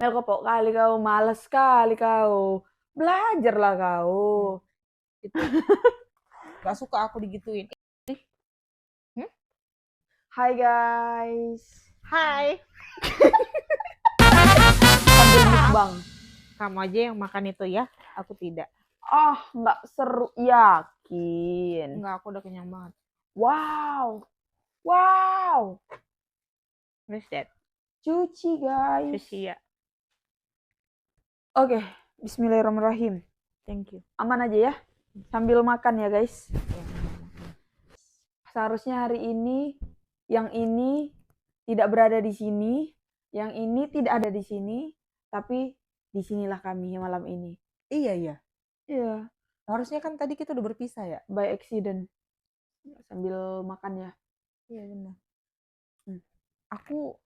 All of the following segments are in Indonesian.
Mel kopok kali kau, males kali kau. Belajarlah kau. Itu gak suka aku digituin. Hmm? Hai guys. Hai, Sambil mukbang. kamu aja yang makan itu ya, aku tidak. Nggak seru. Yakin. Enggak, aku udah kenyang banget. Wow. Wow. What is that? Cuci guys. Sushi ya. Oke, bismillahirrahmanirrahim. Thank you. Aman aja ya. Sambil makan ya guys. Ya. Seharusnya hari ini yang ini tidak berada di sini, yang ini tidak ada di sini, tapi disinilah kami malam ini. Iya. Iya, Harusnya kan tadi kita udah berpisah ya. by accident. Sambil makan ya. Iya benar. Hmm. Aku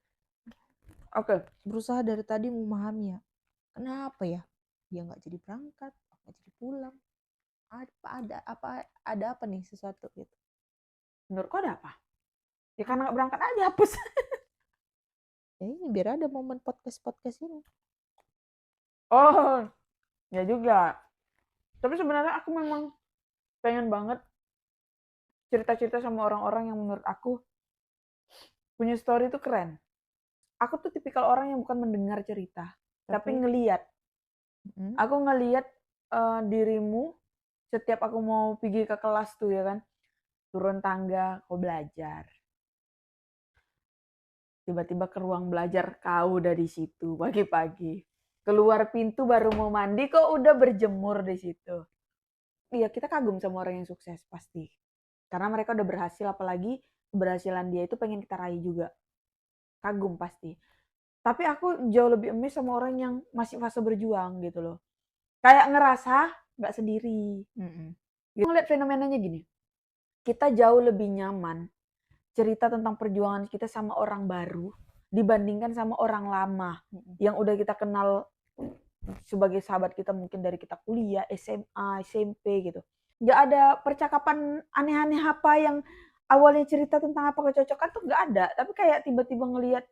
Oke. berusaha dari tadi memahami ya. Kenapa ya dia nggak jadi berangkat, nggak jadi pulang? Ada apa nih sesuatu gitu? Menurutku ada apa? Ya karena nggak berangkat aja hapus. Ya ini biar ada momen podcast ini. Oh, ya juga. Tapi sebenarnya aku memang pengen banget cerita-cerita sama orang-orang yang menurut aku punya story itu keren. Aku tuh tipikal orang yang bukan mendengar cerita, tapi ngeliat. Aku ngeliat dirimu setiap aku mau pergi ke kelas tuh ya kan, turun tangga kau belajar, tiba-tiba ke ruang belajar kau udah di situ pagi-pagi, keluar pintu baru mau mandi kok udah berjemur di situ. Iya, kita kagum sama orang yang sukses pasti, karena mereka udah berhasil, apalagi keberhasilan dia itu pengen kita raih juga, kagum pasti. Tapi aku jauh lebih amazed sama orang yang masih fase berjuang gitu loh, kayak ngerasa nggak sendiri. Gitu. Ngeliat fenomenanya gini, kita jauh lebih nyaman cerita tentang perjuangan kita sama orang baru dibandingkan sama orang lama yang udah kita kenal sebagai sahabat kita mungkin dari kita kuliah, SMA, SMP gitu. Nggak ada percakapan aneh-aneh apa yang awalnya cerita tentang apa kecocokan tuh nggak ada. Tapi kayak tiba-tiba ngelihat,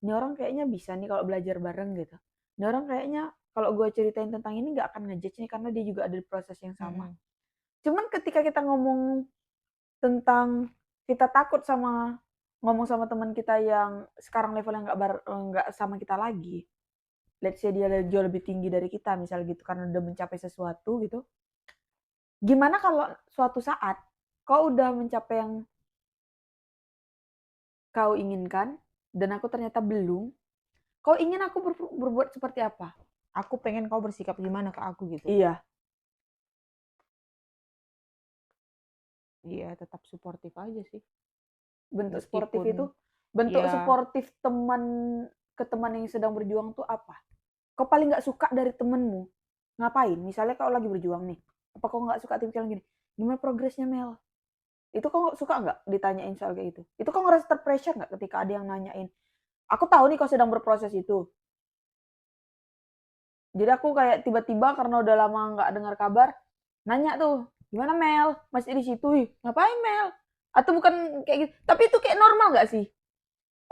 ini orang kayaknya bisa nih kalau belajar bareng gitu. Ini orang kayaknya kalau gue ceritain tentang ini nggak akan ngejudge nih karena dia juga ada di proses yang sama. Cuman ketika kita ngomong tentang kita takut sama ngomong sama teman kita yang sekarang levelnya nggak sama kita lagi, let's say dia jauh lebih tinggi dari kita misal gitu karena udah mencapai sesuatu gitu, gimana kalau suatu saat kau udah mencapai yang kau inginkan dan aku ternyata belum, kau ingin aku berbuat seperti apa? Aku pengen kau bersikap gimana ke aku gitu. Iya. Iya, tetap suportif aja sih. Bentuk sportif Meskipun itu, bentuk ya suportif teman ke teman yang sedang berjuang tuh apa? Kau paling nggak suka dari temenmu ngapain? Misalnya kau lagi berjuang nih, apa kau nggak suka tipikal gini? Gimana progresnya Mel? Itu kau suka nggak ditanyain soal kayak itu? Itu kau ngerasa terpressure nggak ketika ada yang nanyain? Aku tahu nih kau sedang berproses itu. Jadi aku kayak tiba-tiba karena udah lama nggak dengar kabar, nanya tuh, gimana Mel? Masih di situ? Ngapain Mel? Atau bukan kayak gitu? Tapi itu kayak normal nggak sih?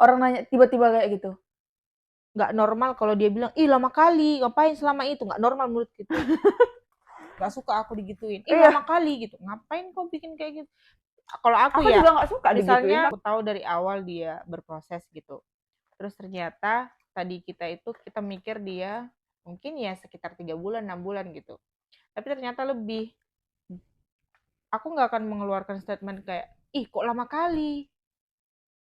Orang nanya tiba-tiba kayak gitu. nggak normal kalau dia bilang, ih lama kali, ngapain selama itu? Nggak normal menurut gitu. Nggak suka aku digituin, ih Iya, lama kali gitu. Ngapain kau bikin kayak gitu? Kalau aku aku ya, juga nggak suka digituin. misalnya aku tahu dari awal dia berproses gitu. Terus ternyata tadi kita mikir dia mungkin ya sekitar 3 bulan, 6 bulan gitu. Tapi ternyata lebih. Aku nggak akan mengeluarkan statement kayak, ih kok lama kali.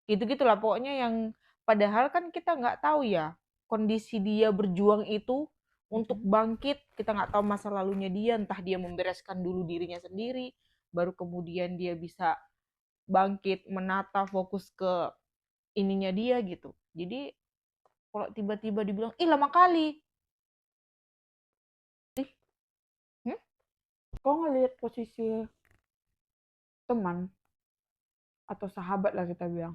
Gitu-gitu lah pokoknya yang padahal kan kita nggak tahu ya kondisi dia berjuang itu untuk bangkit, kita nggak tahu masa lalunya dia, entah dia membereskan dulu dirinya sendiri baru kemudian dia bisa bangkit menata fokus ke ininya dia gitu. Jadi kalau tiba-tiba dibilang ih lama kali, hmm? Kau ngelihat posisi teman atau sahabat lah kita bilang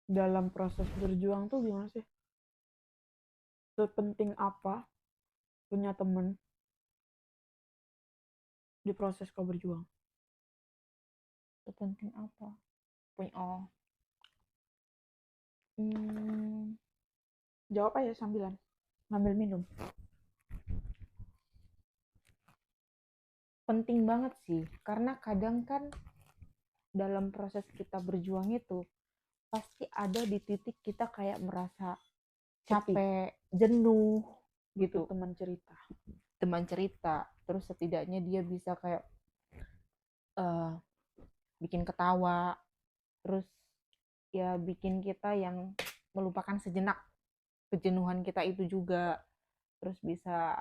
dalam proses berjuang tuh gimana sih? Sepenting apa punya teman di proses kau berjuang? Sepenting apa punya Hmm, jawab aja sambilan. ngambil minum. Penting banget sih, karena kadang kan dalam proses kita berjuang itu pasti ada di titik kita kayak merasa capek, jenuh Gitu gitu. teman cerita. Teman cerita, terus setidaknya dia bisa kayak bikin ketawa, terus ya bikin kita yang melupakan sejenak kejenuhan kita itu juga, terus bisa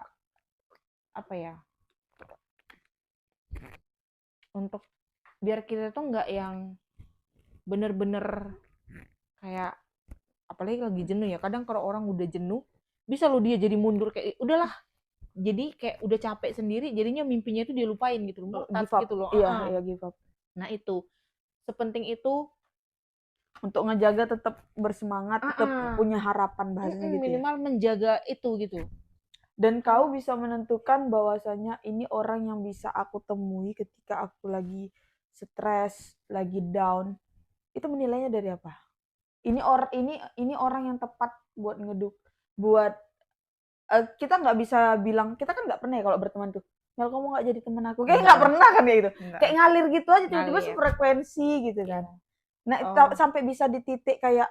apa ya, untuk biar kita tuh nggak yang bener-bener kayak, apalagi lagi jenuh ya, kadang kalau orang udah jenuh bisa loh dia jadi mundur kayak udahlah, jadi kayak udah capek sendiri, jadinya mimpinya itu dia lupain gitu loh, murtad Give up. gitu loh. Iya, give up. Nah itu sepenting itu Untuk ngejaga tetap bersemangat, tetap punya harapan bahasanya gitu ya. minimal menjaga itu gitu. Dan kau bisa menentukan bahwasanya ini orang yang bisa aku temui ketika aku lagi stres, lagi down. Itu menilainya dari apa? Ini orang yang tepat buat ngeduk, buat kita nggak bisa bilang, kita kan nggak pernah ya kalau berteman tuh, Mel kamu nggak jadi teman aku, kayak nggak pernah kan kayak gitu, kayak ngalir gitu aja tiba-tiba frekuensi gitu kan. Nah sampai bisa di titik kayak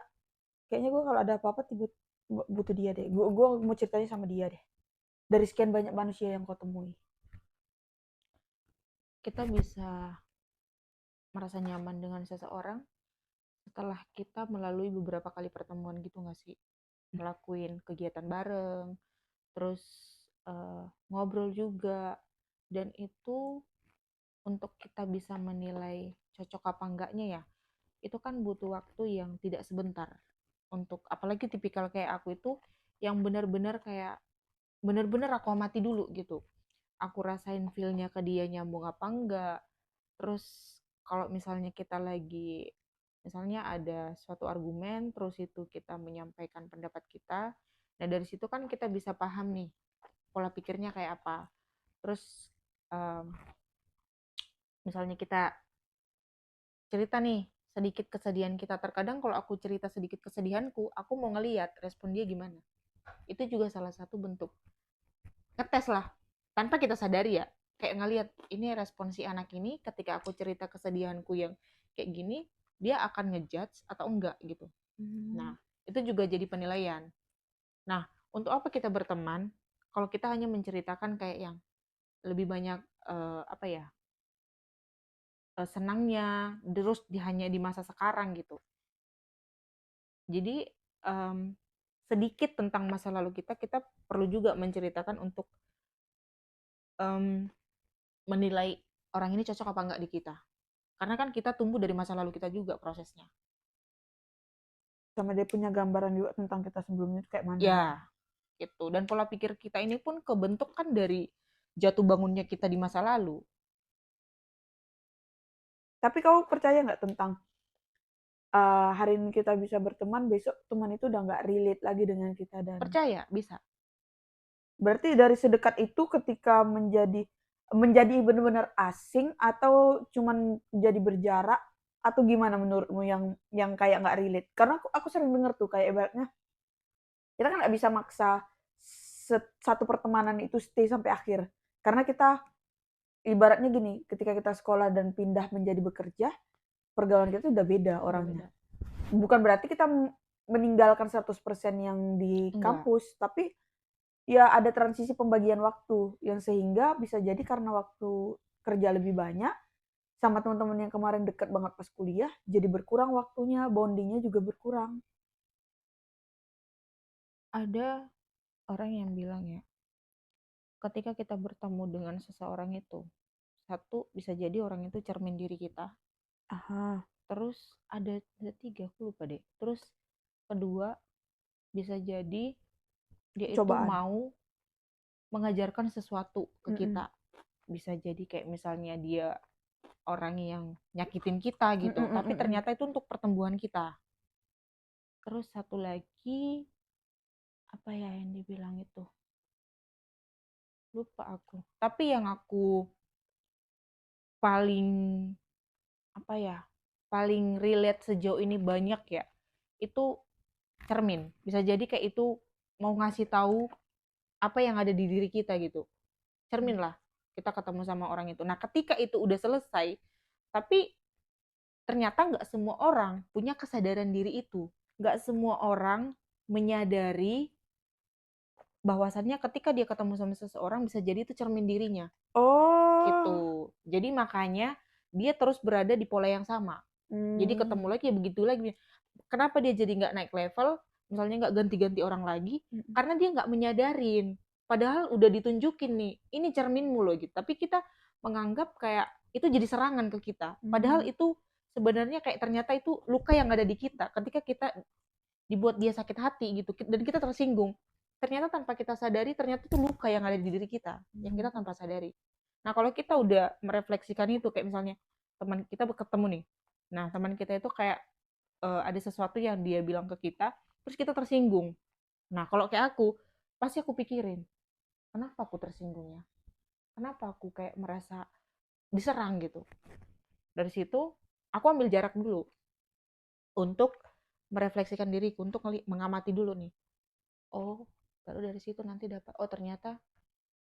kayaknya gue kalau ada apa-apa tiba butuh dia deh, gue mau ceritanya sama dia deh, dari sekian banyak manusia yang kau temui. Kita bisa merasa nyaman dengan seseorang setelah kita melalui beberapa kali pertemuan gitu nggak sih, ngelakuin kegiatan bareng, terus ngobrol juga, dan itu untuk kita bisa menilai cocok apa enggaknya ya, itu kan butuh waktu yang tidak sebentar. Untuk apalagi tipikal kayak aku itu yang benar-benar kayak benar-benar aku amati dulu gitu, aku rasain feel-nya ke dia nyambung apa enggak. Terus kalau misalnya kita lagi, misalnya ada suatu argumen, terus itu kita menyampaikan pendapat kita, nah dari situ kan kita bisa paham nih pola pikirnya kayak apa. Terus misalnya kita cerita nih sedikit kesedihan kita, terkadang kalau aku cerita sedikit kesedihanku, aku mau ngeliat respon dia gimana. Itu juga salah satu bentuk ngetes lah, tanpa kita sadari ya, kayak ngeliat ini respon si anak ini ketika aku cerita kesedihanku yang kayak gini, dia akan ngejudge atau enggak gitu. Nah itu juga jadi penilaian. Nah untuk apa kita berteman kalau kita hanya menceritakan kayak yang lebih banyak apa ya, senangnya, terus hanya di masa sekarang gitu. Jadi sedikit tentang masa lalu kita perlu juga menceritakan untuk menilai orang ini cocok apa enggak di kita. Karena kan kita tumbuh dari masa lalu kita juga prosesnya. Sama dia punya gambaran juga tentang kita sebelumnya kayak mana. Ya, gitu. Dan pola pikir kita ini pun kebentuk kan dari jatuh bangunnya kita di masa lalu. Tapi kau percaya nggak tentang hari ini kita bisa berteman, besok teman itu udah nggak relate lagi dengan kita? Dan percaya bisa. Berarti dari sedekat itu ketika menjadi benar-benar asing, atau cuman jadi berjarak, atau gimana menurutmu yang kayak nggak relate? Karena aku sering denger tuh kayak ibaratnya kita kan nggak bisa maksa satu pertemanan itu stay sampai akhir, karena kita ibaratnya gini, ketika kita sekolah dan pindah menjadi bekerja, pergaulan kita udah beda orangnya. Bukan berarti kita meninggalkan 100% yang di kampus, tapi ya ada transisi pembagian waktu yang sehingga bisa jadi karena waktu kerja lebih banyak sama teman-teman yang kemarin deket banget pas kuliah, jadi berkurang waktunya, bondingnya juga berkurang. Ada orang yang bilang ya, ketika kita bertemu dengan seseorang itu, satu bisa jadi orang itu cermin diri kita. Terus ada tiga, aku lupa deh. Terus kedua bisa jadi dia itu mau mengajarkan sesuatu ke kita. Bisa jadi kayak misalnya dia orang yang nyakitin kita gitu, tapi ternyata itu untuk pertumbuhan kita. Terus satu lagi apa ya yang dibilang itu, lupa aku. Tapi yang aku paling apa ya, paling relate sejauh ini banyak ya, itu cermin. Bisa jadi kayak itu mau ngasih tahu apa yang ada di diri kita gitu. Cermin lah, kita ketemu sama orang itu. Nah, ketika itu udah selesai, tapi ternyata nggak semua orang punya kesadaran diri itu. Nggak semua orang menyadari bahwasannya ketika dia ketemu sama seseorang bisa jadi itu cermin dirinya. Oh. Gitu. Jadi makanya dia terus berada di pola yang sama. Jadi ketemu lagi ya begitu lagi. Kenapa dia jadi nggak naik level? Misalnya nggak ganti-ganti orang lagi, karena dia nggak menyadarin. Padahal udah ditunjukin nih, ini cerminmu loh gitu. Tapi kita menganggap kayak itu jadi serangan ke kita. Padahal itu sebenarnya kayak ternyata itu luka yang ada di kita. Ketika kita dibuat dia sakit hati gitu, dan kita tersinggung. Ternyata tanpa kita sadari, ternyata itu luka yang ada di diri kita, yang kita tanpa sadari. Nah, kalau kita udah merefleksikan itu, kayak misalnya teman kita ketemu nih, nah teman kita itu kayak ada sesuatu yang dia bilang ke kita, terus kita tersinggung. Nah, kalau kayak aku, pasti aku pikirin, kenapa aku tersinggung ya? Kenapa aku kayak merasa diserang gitu? Dari situ, aku ambil jarak dulu untuk merefleksikan diriku, untuk mengamati dulu nih. Oh, baru dari situ nanti dapat, oh ternyata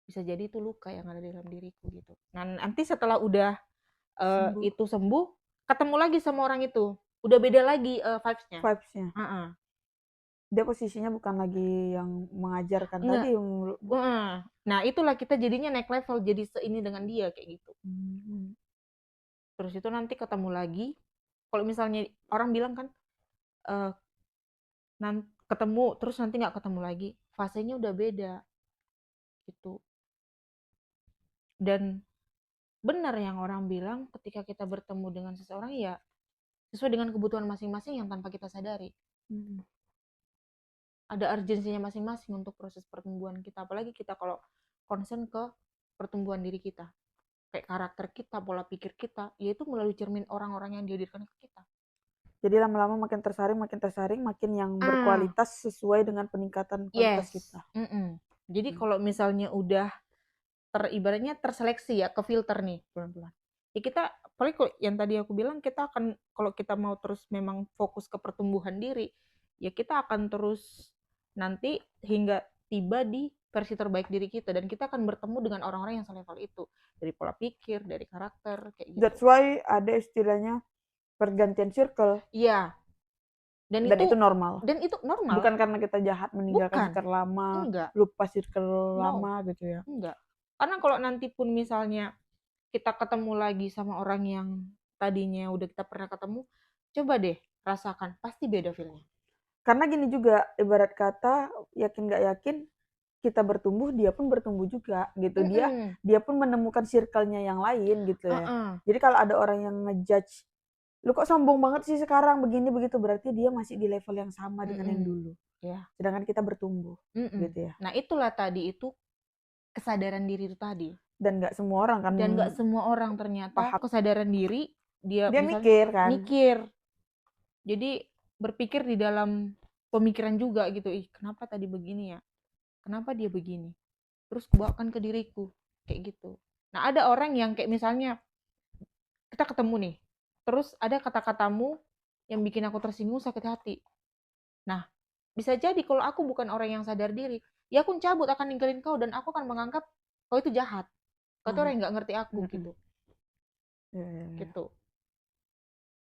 bisa jadi itu luka yang ada di dalam diriku gitu. Nah, nanti setelah udah Sembuh. itu sembuh, ketemu lagi sama orang itu, udah beda lagi vibes-nya. Vibes-nya. Dia posisinya bukan lagi yang mengajarkan Enggak. tadi yang Nah, itulah kita jadinya naik level, jadi seini dengan dia kayak gitu. Terus itu nanti ketemu lagi. Kalau misalnya orang bilang kan ketemu terus nanti nggak ketemu lagi, fasenya udah beda gitu. Dan benar yang orang bilang, ketika kita bertemu dengan seseorang ya sesuai dengan kebutuhan masing-masing yang tanpa kita sadari. Ada urgensinya masing-masing untuk proses pertumbuhan kita, apalagi kita kalau concern ke pertumbuhan diri kita, kayak karakter kita, pola pikir kita, yaitu melalui cermin orang-orang yang dihadirkan ke kita. Jadi lama-lama makin tersaring, makin yang berkualitas sesuai dengan peningkatan kualitas kita. Jadi kalau misalnya udah ibaratnya terseleksi ya, ke filter nih pelan-pelan. Ya kita, apalagi yang tadi aku bilang, kita akan, kalau kita mau terus memang fokus ke pertumbuhan diri, ya kita akan terus nanti hingga tiba di versi terbaik diri kita, dan kita akan bertemu dengan orang-orang yang selevel itu, dari pola pikir, dari karakter kayak gitu. That's why ada istilahnya pergantian circle. Iya. Dan itu normal. Dan itu normal. Bukan karena kita jahat meninggalkan circle lama, enggak. lupa circle lama gitu ya. Enggak. Karena kalau nanti pun misalnya kita ketemu lagi sama orang yang tadinya udah kita pernah ketemu, coba deh rasakan, pasti beda feelnya. Karena gini juga, ibarat kata yakin gak yakin kita bertumbuh, dia pun bertumbuh juga gitu. Dia pun menemukan circle-nya yang lain gitu ya. Jadi kalau ada orang yang ngejudge, lu kok sombong banget sih sekarang begini begitu, berarti dia masih di level yang sama dengan yang dulu. Sedangkan kita bertumbuh gitu ya. Nah, itulah tadi itu kesadaran diri itu tadi. Dan nggak semua orang kan. Dan nggak semua orang ternyata kesadaran diri, dia mikir kan. Jadi berpikir di dalam pemikiran juga gitu, kenapa tadi begini ya? Kenapa dia begini? Terus bawakan ke diriku kayak gitu. Nah, ada orang yang kayak misalnya kita ketemu nih, terus ada kata-katamu yang bikin aku tersinggung, sakit hati. Nah, bisa jadi kalau aku bukan orang yang sadar diri, ya aku cabut, akan ninggalin kau, dan aku akan menganggap kau itu jahat. Kau tuh orang yang nggak ngerti aku gitu. Gitu.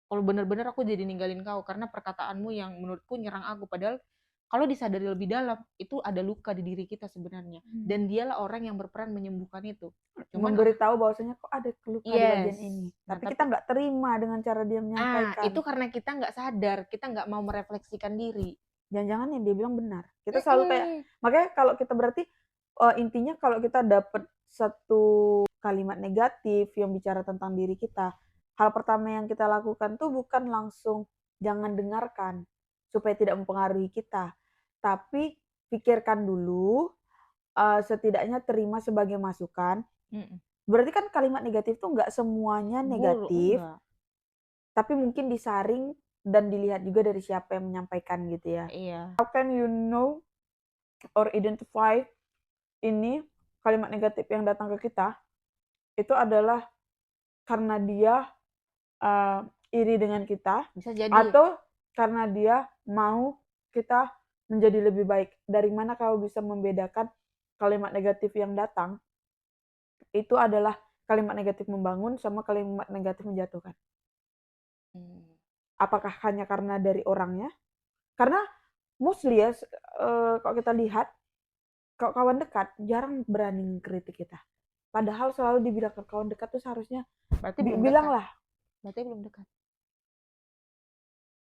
Kalau bener-bener aku jadi ninggalin kau karena perkataanmu yang menurutku nyerang aku, padahal kalau disadari lebih dalam, itu ada luka di diri kita sebenarnya. Dan dialah orang yang berperan menyembuhkan itu. Cuman memberitahu bahwasanya kok ada luka di bagian ini. Tapi kita nggak terima dengan cara dia menyampaikan. Itu karena kita nggak sadar, kita nggak mau merefleksikan diri. Jangan-jangan yang dia bilang benar. Kita selalu kayak, makanya kalau kita berarti intinya kalau kita dapat satu kalimat negatif yang bicara tentang diri kita, hal pertama yang kita lakukan tuh bukan langsung jangan dengarkan supaya tidak mempengaruhi kita, tapi pikirkan dulu, setidaknya terima sebagai masukan. Berarti kan kalimat negatif tuh nggak semuanya negatif, tapi mungkin disaring dan dilihat juga dari siapa yang menyampaikan gitu ya. How can you know or identify ini kalimat negatif yang datang ke kita itu adalah karena dia iri dengan kita, bisa jadi, atau karena dia mau kita menjadi lebih baik. Dari mana kau bisa membedakan kalimat negatif yang datang itu adalah kalimat negatif membangun sama kalimat negatif menjatuhkan. Apakah hanya karena dari orangnya? Karena mostly ya, kalau kita lihat, kalau kawan dekat jarang berani kritik kita. Padahal selalu dibilang ke kawan dekat tuh seharusnya Berarti belum bilang dekat. lah. Berarti belum dekat.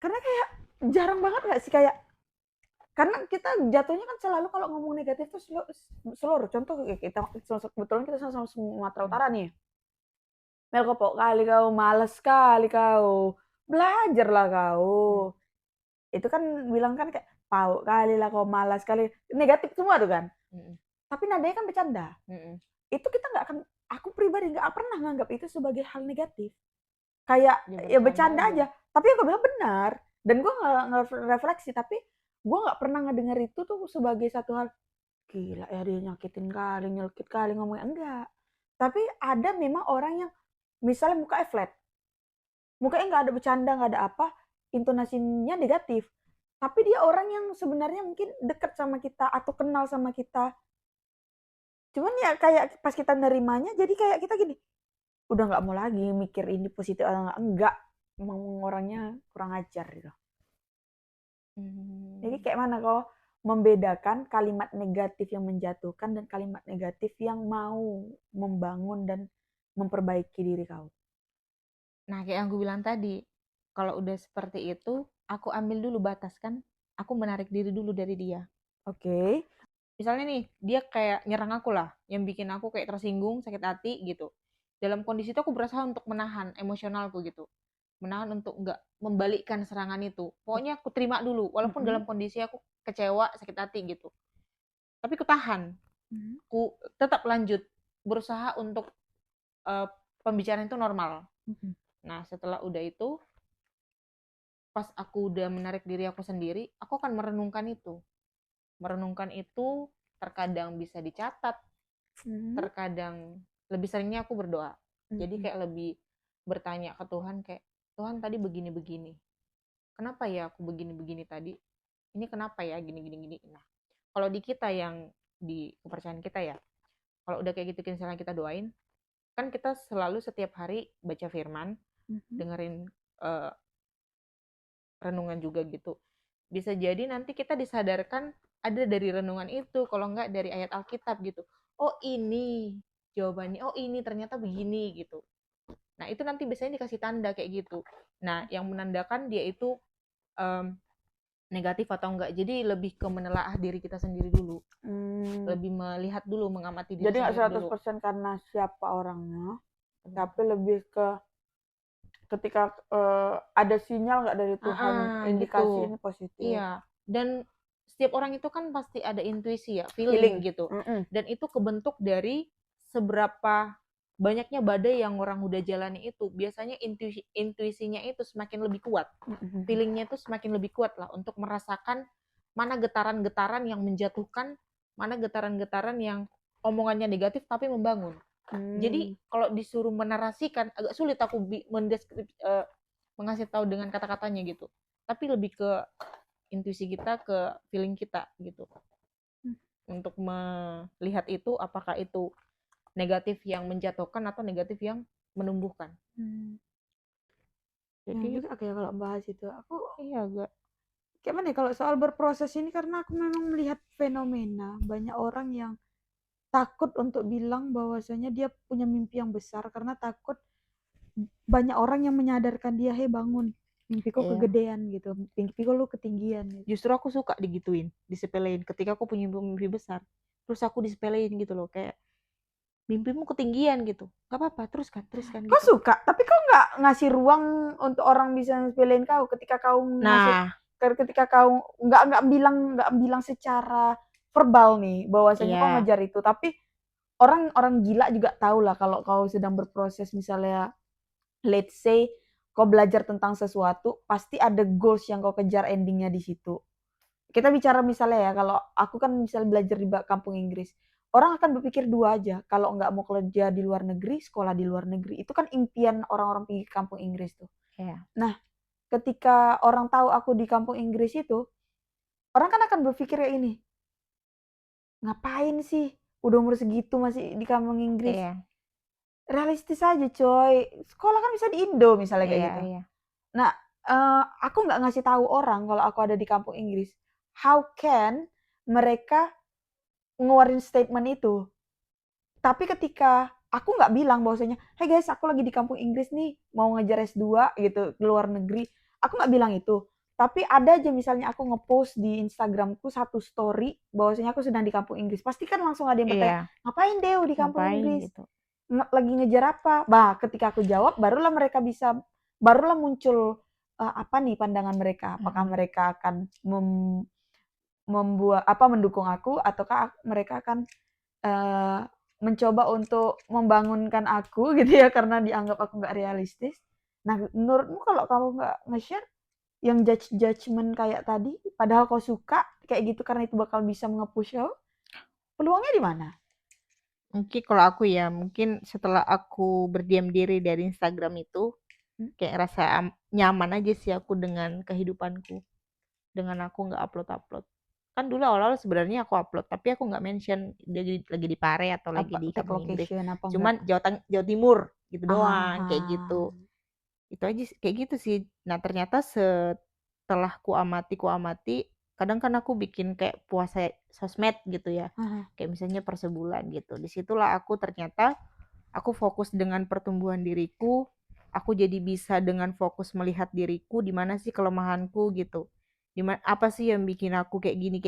Karena kayak jarang banget nggak sih kayak, karena kita jatuhnya kan selalu kalau ngomong negatif tuh seluruh contoh kita kebetulan kita sama Sumatera Utara nih. Mel kopok kali kau, males kali kau, belajarlah kau. Itu kan bilang kan kayak pau kali lah kau, malas kali, negatif semua tuh kan. Tapi nadanya kan bercanda. Itu kita nggak akan, aku pribadi nggak pernah menganggap itu sebagai hal negatif. Kayak ya bercanda aja. Tapi yang gue bilang benar. Dan gue nggak refleksi, tapi gue nggak pernah ngedenger itu tuh sebagai satu hal gila ya dia nyakitin kali, nyelkit kali ngomongnya, enggak. Tapi ada memang orang yang misalnya mukanya flat, mukanya nggak ada bercanda, nggak ada apa, intonasinya negatif. Tapi dia orang yang sebenarnya mungkin dekat sama kita atau kenal sama kita. Cuman ya kayak pas kita nerimanya, jadi kayak kita gini, udah nggak mau lagi mikir ini positif atau enggak. Emang orangnya kurang ajar gitu. Jadi kayak mana kok membedakan kalimat negatif yang menjatuhkan dan kalimat negatif yang mau membangun dan memperbaiki diri kau. Nah, kayak yang gue bilang tadi, kalau udah seperti itu, aku ambil dulu batas kan, aku menarik diri dulu dari dia. Oke. Misalnya nih, dia kayak nyerang aku lah, yang bikin aku kayak tersinggung, sakit hati gitu. Dalam kondisi itu aku berusaha untuk menahan emosionalku gitu. Menahan untuk nggak membalikkan serangan itu. Pokoknya aku terima dulu, walaupun dalam kondisi aku kecewa, sakit hati gitu. Tapi aku tahan, aku tetap lanjut, berusaha untuk pembicaraan itu normal. Nah, setelah udah itu, pas aku udah menarik diri aku sendiri, aku akan merenungkan itu. Merenungkan itu terkadang bisa dicatat, terkadang lebih seringnya aku berdoa. Jadi kayak lebih bertanya ke Tuhan kayak, Tuhan tadi begini-begini. Kenapa ya aku begini-begini tadi? Ini kenapa ya gini-gini. Nah, kalau di kita yang di kepercayaan kita ya, kalau udah kayak gitu misalnya kita doain, kan kita selalu setiap hari baca firman, dengerin renungan juga gitu. Bisa jadi nanti kita disadarkan ada dari renungan itu, kalau enggak dari ayat Alkitab gitu. Oh ini jawabannya, oh ini ternyata begini gitu. Nah itu nanti biasanya dikasih tanda kayak gitu. Nah yang menandakan dia itu negatif atau enggak. Jadi lebih ke menelaah diri kita sendiri dulu. Lebih melihat dulu, mengamati diri Jadi nggak sendiri dulu. 100% karena siapa orangnya, tapi lebih ke ketika ada sinyal nggak dari Tuhan, indikasi gitu. ini positif. Iya. Dan setiap orang itu kan pasti ada intuisi ya, feeling gitu. Dan itu kebentuk dari seberapa banyaknya badai yang orang udah jalani itu. Biasanya intuisinya itu semakin lebih kuat. Feelingnya itu semakin lebih kuat lah untuk merasakan mana getaran-getaran yang menjatuhkan, mana getaran-getaran yang omongannya negatif tapi membangun. Jadi kalau disuruh menarasikan agak sulit aku mengasih tahu dengan kata-katanya gitu. Tapi lebih ke intuisi kita, ke feeling kita gitu. Untuk melihat itu apakah itu negatif yang menjatuhkan atau negatif yang menumbuhkan. Jadi juga kayak kalau bahas itu aku iya agak kayak mana ya, kalau soal berproses ini, karena aku memang melihat fenomena banyak orang yang takut untuk bilang bahwasanya dia punya mimpi yang besar karena takut banyak orang yang menyadarkan dia, hei bangun, mimpiku kegedean gitu, mimpiku lu ketinggian gitu. Justru aku suka digituin, disepelein ketika aku punya mimpi besar. Terus aku disepelein gitu loh, kayak mimpimu ketinggian gitu. Gak apa-apa, teruskan gitu. Kau suka, tapi kau nggak ngasih ruang untuk orang bisa sepelein kau ketika kau ngasih, ketika kau nggak bilang secara verbal nih bahwasanya kau ngejar itu, tapi orang gila juga tahu lah kalau kau sedang berproses, misalnya let's say kau belajar tentang sesuatu, pasti ada goals yang kau kejar, endingnya di situ. Kita bicara misalnya ya, kalau aku kan misalnya belajar di kampung Inggris, orang akan berpikir dua aja, kalau nggak mau kerja di luar negeri, sekolah di luar negeri. Itu kan impian orang-orang pergi kampung Inggris tuh. Nah, ketika orang tahu aku di kampung Inggris itu, orang kan akan berpikir kayak ini, ngapain sih udah umur segitu masih di kampung Inggris? Iya, Realistis aja coy, sekolah kan bisa di Indo misalnya kayak iya, gitu. iya, Nah, aku nggak ngasih tahu orang kalau aku ada di kampung Inggris. How can mereka ngeluarin statement itu? Tapi ketika aku nggak bilang bahwasanya, "Hey guys, aku lagi di kampung Inggris nih, mau ngejar S2 gitu, di luar negeri." Aku nggak bilang itu. Tapi ada aja misalnya aku ngepost di Instagramku satu story bahwasanya aku sedang di kampung Inggris. Pasti kan langsung ada yang bertanya, iya, "Ngapain Deo di kampung ngapain Inggris? gitu. Lagi ngejar apa?" Bah, ketika aku jawab, barulah muncul apa nih pandangan mereka. Apakah Mm-mm. mereka akan membuat apa mendukung aku ataukah mereka akan Eee, mencoba untuk membangunkan aku gitu ya karena dianggap aku nggak realistis. Nah, menurutmu kalau kamu nggak nge-share yang judgement kayak tadi, padahal kau suka kayak gitu karena itu bakal bisa nge-push kau, peluangnya di mana? Mungkin kalau aku ya, mungkin setelah aku berdiam diri dari Instagram itu, Mmm, kayak rasa nyaman aja sih aku dengan kehidupanku, dengan aku nggak upload-upload. Kan dulu awal-awal sebenarnya aku upload, tapi aku nggak mention lagi di Pare atau lagi apa di take kampung Inggris. location apa enggak? Cuman Jawa Timur gitu doang, kayak Ah, gitu. Itu aja kayak gitu sih. Nah, ternyata setelah ku amati, kadang kan aku bikin kayak puasa sosmed gitu ya. ah, Kayak misalnya per sebulan gitu. Disitulah aku ternyata aku fokus dengan pertumbuhan diriku. Aku jadi bisa dengan fokus melihat diriku di mana sih kelemahanku gitu. Apa sih yang bikin aku kayak gini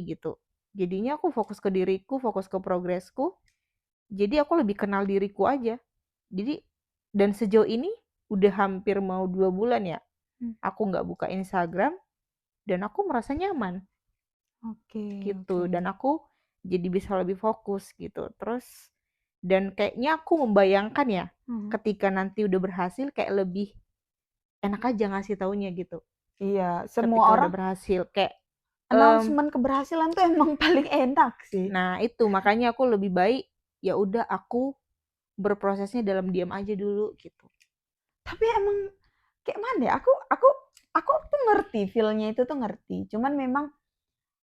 gitu. Jadinya aku fokus ke diriku, fokus ke progresku. Jadi aku lebih kenal diriku aja. Jadi dan sejauh ini udah hampir mau 2 bulan ya. mmm, Aku nggak buka Instagram dan aku merasa nyaman oke gitu. oke. Dan aku jadi bisa lebih fokus gitu. Terus dan kayaknya aku membayangkan ya Mhm, ketika nanti udah berhasil kayak lebih enak aja ngasih taunya gitu. iya, semua Ketika udah orang berhasil kayak announcement keberhasilan tuh emang paling enak sih. nah itu makanya aku lebih baik ya udah aku berprosesnya dalam diam aja dulu gitu. Tapi emang kayak mana ya, aku tuh ngerti feel-nya itu tuh ngerti, cuman memang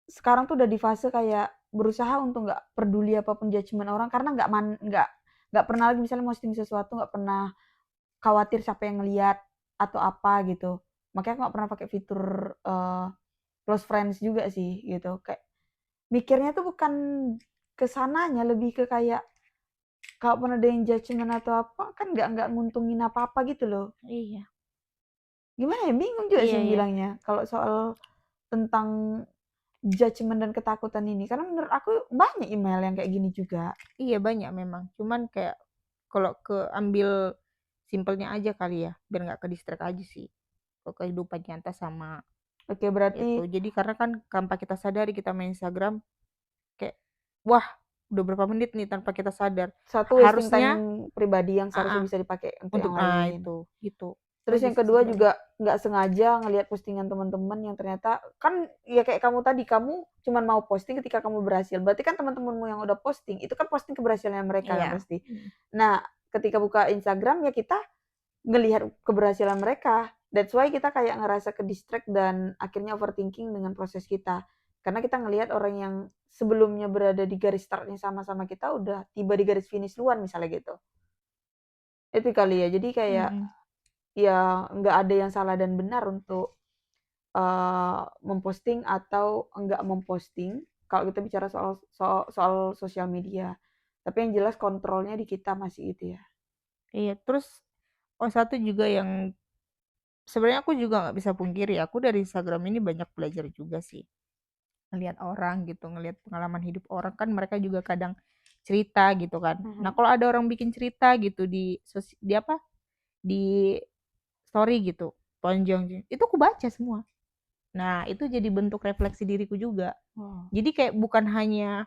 sekarang tuh udah di fase kayak berusaha untuk nggak peduli apapun judgement orang karena nggak pernah lagi misalnya posting sesuatu nggak pernah khawatir siapa yang ngelihat atau apa gitu. Makanya aku nggak pernah pakai fitur, close friends juga sih gitu, kayak mikirnya tuh bukan ke sananya, lebih ke kayak kalaupun ada yang judgement atau apa kan nggak nguntungin apa-apa gitu loh. Iya. Gimana ya, bingung juga Iya, sih iya. bilangnya kalau soal tentang judgement dan ketakutan ini, karena menurut aku banyak email yang kayak gini juga. Iya banyak memang. Cuman kayak kalau ambil simpelnya aja kali ya, biar nggak ke distract aja sih. Ke kehidupan nyata sama Oke, itu. berarti Jadi karena kan tanpa kita sadari kita main Instagram kayak wah udah berapa menit nih tanpa kita sadar. satu wasting time Harusnya pribadi yang seharusnya ah bisa dipakai untuk untuk yang lain. itu gitu. Itu Terus aja yang sih kedua sebenarnya. juga nggak sengaja ngelihat postingan teman-teman yang ternyata kan ya kayak kamu tadi, kamu cuman mau posting ketika kamu berhasil. Berarti kan teman-temanmu yang udah posting, itu kan posting keberhasilan mereka kan Iya. pasti. Nah, ketika buka Instagram ya kita ngelihat keberhasilan mereka. That's why kita kayak ngerasa ke-distract dan akhirnya overthinking dengan proses kita. Karena kita ngelihat orang yang sebelumnya berada di garis startnya sama-sama kita udah tiba di garis finish duluan misalnya gitu. Itu kali ya. Jadi kayak Mm-mm. ya nggak ada yang salah dan benar untuk memposting atau enggak memposting kalau kita bicara soal sosial media. Tapi yang jelas kontrolnya di kita masih itu ya. Iya. Terus satu juga yang sebenarnya aku juga nggak bisa pungkiri aku dari Instagram ini banyak belajar juga sih. Ngelihat orang gitu, ngelihat pengalaman hidup orang kan mereka juga kadang cerita gitu kan. Nah, Mhm. kalau ada orang bikin cerita gitu di apa? Di story gitu, panjang, itu aku baca semua. Nah, itu jadi bentuk refleksi diriku juga. Wow. Jadi kayak bukan hanya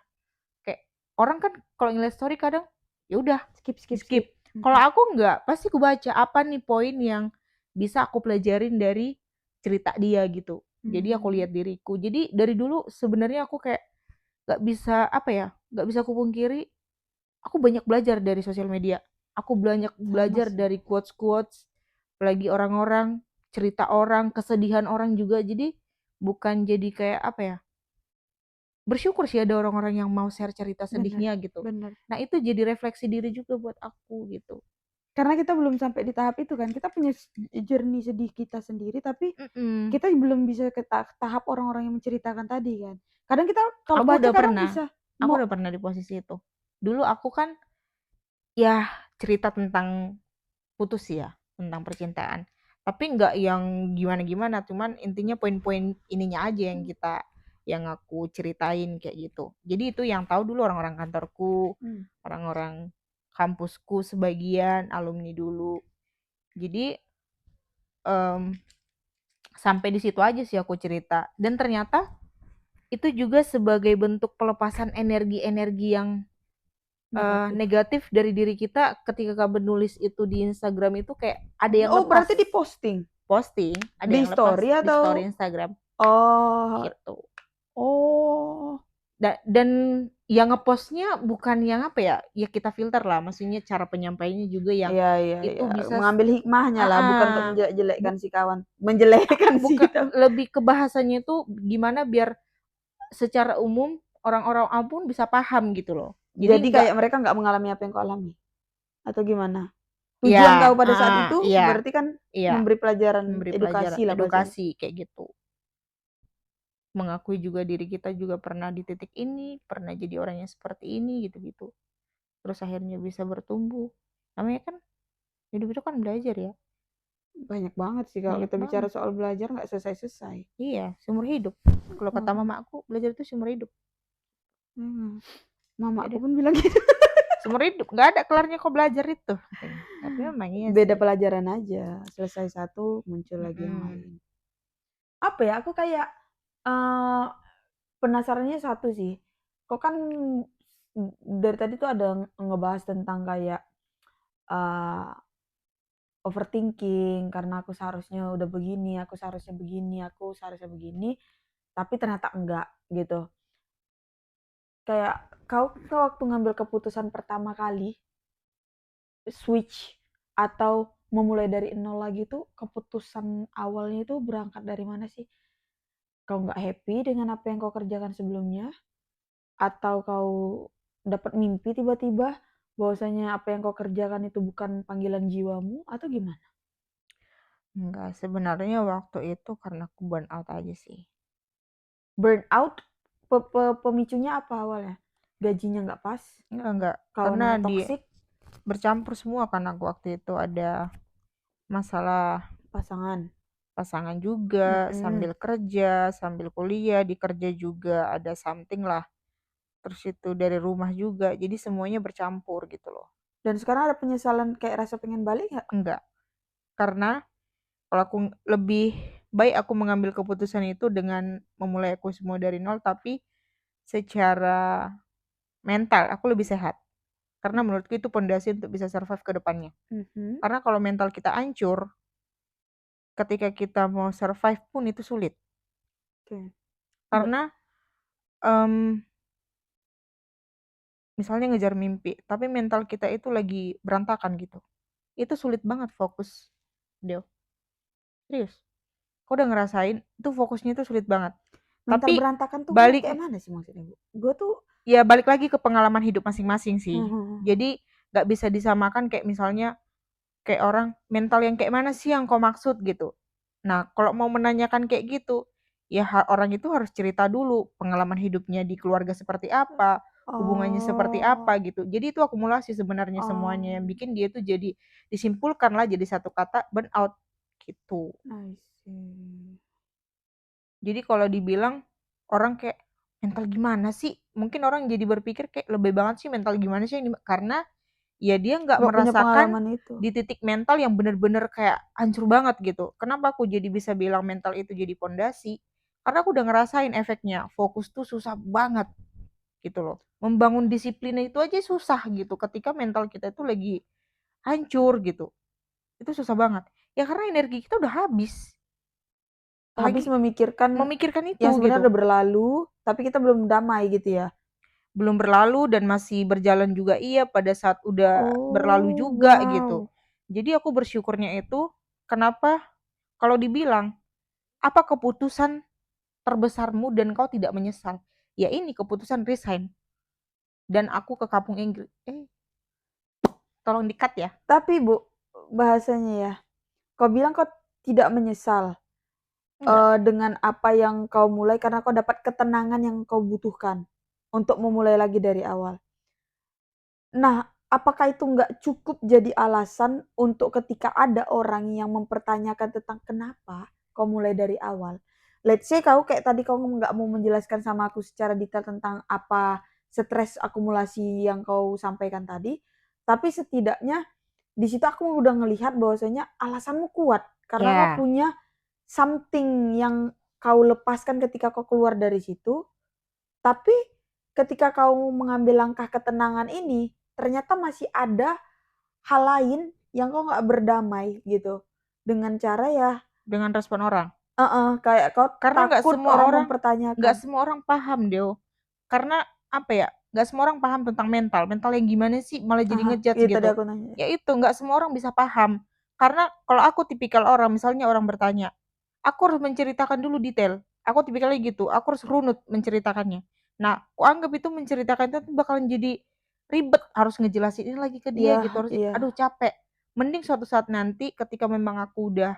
kayak orang kan kalau ngeliat story kadang ya udah Skip di skip skip. skip. Kalau Mhm. aku enggak, pasti aku baca apa nih poin yang bisa aku pelajarin dari cerita dia gitu. Jadi aku Mmm, lihat diriku. Jadi dari dulu sebenarnya aku kayak nggak bisa apa ya, nggak bisa aku pungkiri aku banyak belajar dari sosial media. Aku banyak sama belajar sih. dari quotes-quotes, lagi orang-orang, cerita orang, kesedihan orang juga. Jadi bukan jadi kayak apa ya? bersyukur sih ada orang-orang yang mau share cerita Bener, sedihnya gitu. bener. Nah itu jadi refleksi diri juga buat aku gitu. Karena kita belum sampai di tahap itu kan, kita punya journey sedih kita sendiri, tapi Mm-mm. kita belum bisa ke tahap orang-orang yang menceritakan tadi kan. Kadang kita kalau Aku baca udah kadang pernah, bisa aku mau udah pernah di posisi itu. Dulu aku kan ya cerita tentang putus ya, tentang percintaan. Tapi nggak yang gimana-gimana, cuman intinya poin-poin ininya aja yang aku ceritain kayak gitu. Jadi itu yang tahu dulu orang-orang kantorku, hmm, orang-orang kampusku sebagian, alumni dulu. Jadi em, sampai di situ aja sih aku cerita. Dan ternyata itu juga sebagai bentuk pelepasan energi-energi yang negatif. negatif dari diri kita ketika kamu nulis itu di Instagram itu kayak ada yang Oh, lepas. berarti di posting Posting, ada di yang lepas story di story atau Instagram oh gitu. oh Dan yang ngepostnya bukan yang apa ya, ya kita filter lah, maksudnya cara penyampaiannya juga yang iya iya itu iya bisa mengambil hikmahnya lah, bukan untuk bu, menjelek-jelekkan si kawan, menjelekkan si bukan kita. lebih ke bahasanya itu gimana biar secara umum orang-orang pun bisa paham gitu loh. Jadi Jadi nggak kayak mereka nggak mengalami apa yang kau alami atau gimana? Tujuan ya kau pada saat itu iya berarti kan iya memberi pelajaran memberi pelajaran edukasi lah bahasanya. edukasi kayak gitu. Mengakui juga diri kita juga pernah di titik ini, pernah jadi orang yang seperti ini gitu-gitu. Terus akhirnya bisa bertumbuh. Namanya kan hidup itu kan belajar ya. Banyak banget sih kalau Banyak kita bicara banget. soal belajar nggak selesai-selesai. Iya, seumur hidup. Kalau kata Hmm. mama aku, belajar itu seumur hidup. Mama Gak aku ada. pun bilang gitu. Seumur hidup, gak ada kelarnya kok belajar itu. Tapi memang iya Beda sih. pelajaran aja, selesai satu muncul lagi yang Mm-mm. lain. Apa ya? Aku kayak eh penasarannya satu sih. Kok kan dari tadi tuh ada ngebahas tentang kayak eh overthinking karena aku seharusnya begini, aku seharusnya begini, tapi ternyata enggak gitu. Kayak kau tuh waktu ngambil keputusan pertama kali switch atau memulai dari nol lagi tuh keputusan awalnya itu berangkat dari mana sih? Kau nggak happy dengan apa yang kau kerjakan sebelumnya? Atau kau dapat mimpi tiba-tiba bahwasanya apa yang kau kerjakan itu bukan panggilan jiwamu atau gimana? Enggak, sebenarnya waktu itu karena aku burn out aja sih. Burnout pemicunya apa awalnya? Gajinya nggak pas, Enggak. Karena kawanannya toksik, bercampur semua karena aku waktu itu ada masalah pasangan. pasangan juga, Mm-mm. sambil kerja, sambil kuliah, di kerja juga ada something lah. Terus itu dari rumah juga, jadi semuanya bercampur gitu loh. Dan sekarang ada penyesalan kayak rasa pengen balik nggak? Enggak, karena kalau aku lebih baik aku mengambil keputusan itu dengan memulai aku semua dari nol, tapi secara mental aku lebih sehat. Karena menurutku itu pondasi untuk bisa survive ke depannya. Mhm. Karena kalau mental kita hancur, ketika kita mau survive pun itu sulit. Oke. Karena em, misalnya ngejar mimpi, tapi mental kita itu lagi berantakan gitu. Itu sulit banget fokus, Deo. Serius. Kau udah ngerasain, itu fokusnya itu sulit banget. Mental Tapi berantakan tuh balik kayak mana sih maksudnya, Bu? Gue tuh ya balik lagi ke pengalaman hidup masing-masing sih. mhm. Jadi nggak bisa disamakan kayak misalnya kayak orang mental yang kayak mana sih yang kau maksud gitu. Nah, kalau mau menanyakan kayak gitu, ya orang itu harus cerita dulu pengalaman hidupnya di keluarga seperti apa, hubungannya seperti apa Oh. gitu. Jadi itu akumulasi sebenarnya semuanya yang Oh. bikin dia tuh jadi disimpulkan lah jadi satu kata burnout gitu. I see. Jadi kalau dibilang orang kayak mental gimana sih? Mungkin orang jadi berpikir kayak lebih banget sih mental gimana sih karena ya dia nggak Nggak punya merasakan pengalaman itu. di titik mental yang bener-bener kayak hancur banget gitu. Kenapa aku jadi bisa bilang mental itu jadi pondasi? Karena aku udah ngerasain efeknya. Fokus tuh susah banget gitu loh. Membangun disiplin itu aja susah gitu ketika mental kita itu lagi hancur gitu. Itu susah banget. Ya karena energi kita udah habis. Habis Apalagi memikirkan memikirkan itu yang sebenarnya gitu. udah berlalu, tapi kita belum damai gitu ya? Belum berlalu dan masih berjalan juga iya pada saat udah berlalu Oh, juga gitu. wow. Jadi aku bersyukurnya itu kenapa kalau dibilang apa keputusan terbesarmu dan kau tidak menyesal? ya ini keputusan resign dan aku ke kampung Inggris. Tolong di-cut ya. Tapi Bu, bahasanya ya, kau bilang kau tidak menyesal Enggak. dengan apa yang kau mulai karena kau dapat ketenangan yang kau butuhkan untuk memulai lagi dari awal. Nah, apakah itu nggak cukup jadi alasan untuk ketika ada orang yang mempertanyakan tentang kenapa kau mulai dari awal? Let's say kau kayak tadi kau nggak mau menjelaskan sama aku secara detail tentang apa stres akumulasi yang kau sampaikan tadi, tapi setidaknya di situ aku udah ngelihat bahwasanya alasanmu kuat karena kau Ya, punya something yang kau lepaskan ketika kau keluar dari situ, tapi ketika kau mengambil langkah ketenangan ini, ternyata masih ada hal lain yang kau nggak berdamai gitu. Dengan cara ya, dengan respon orang. kayak kau Karena takut orang mempertanyakan. nggak semua orang paham, Deo. Karena apa ya? Nggak semua orang paham tentang mental. Mental yang gimana sih malah jadi Aha, ngejudge itu tadi gitu. aku nanya. Ya itu, nggak semua orang bisa paham. Karena kalau aku tipikal orang, misalnya orang bertanya, aku harus menceritakan dulu detail. Aku tipikalnya gitu, aku harus runut menceritakannya. Nah, aku anggap itu menceritakan itu bakalan jadi ribet, harus ngejelasin ini lagi ke dia Iya, gitu, harus iya, aduh capek. Mending suatu saat nanti ketika memang aku udah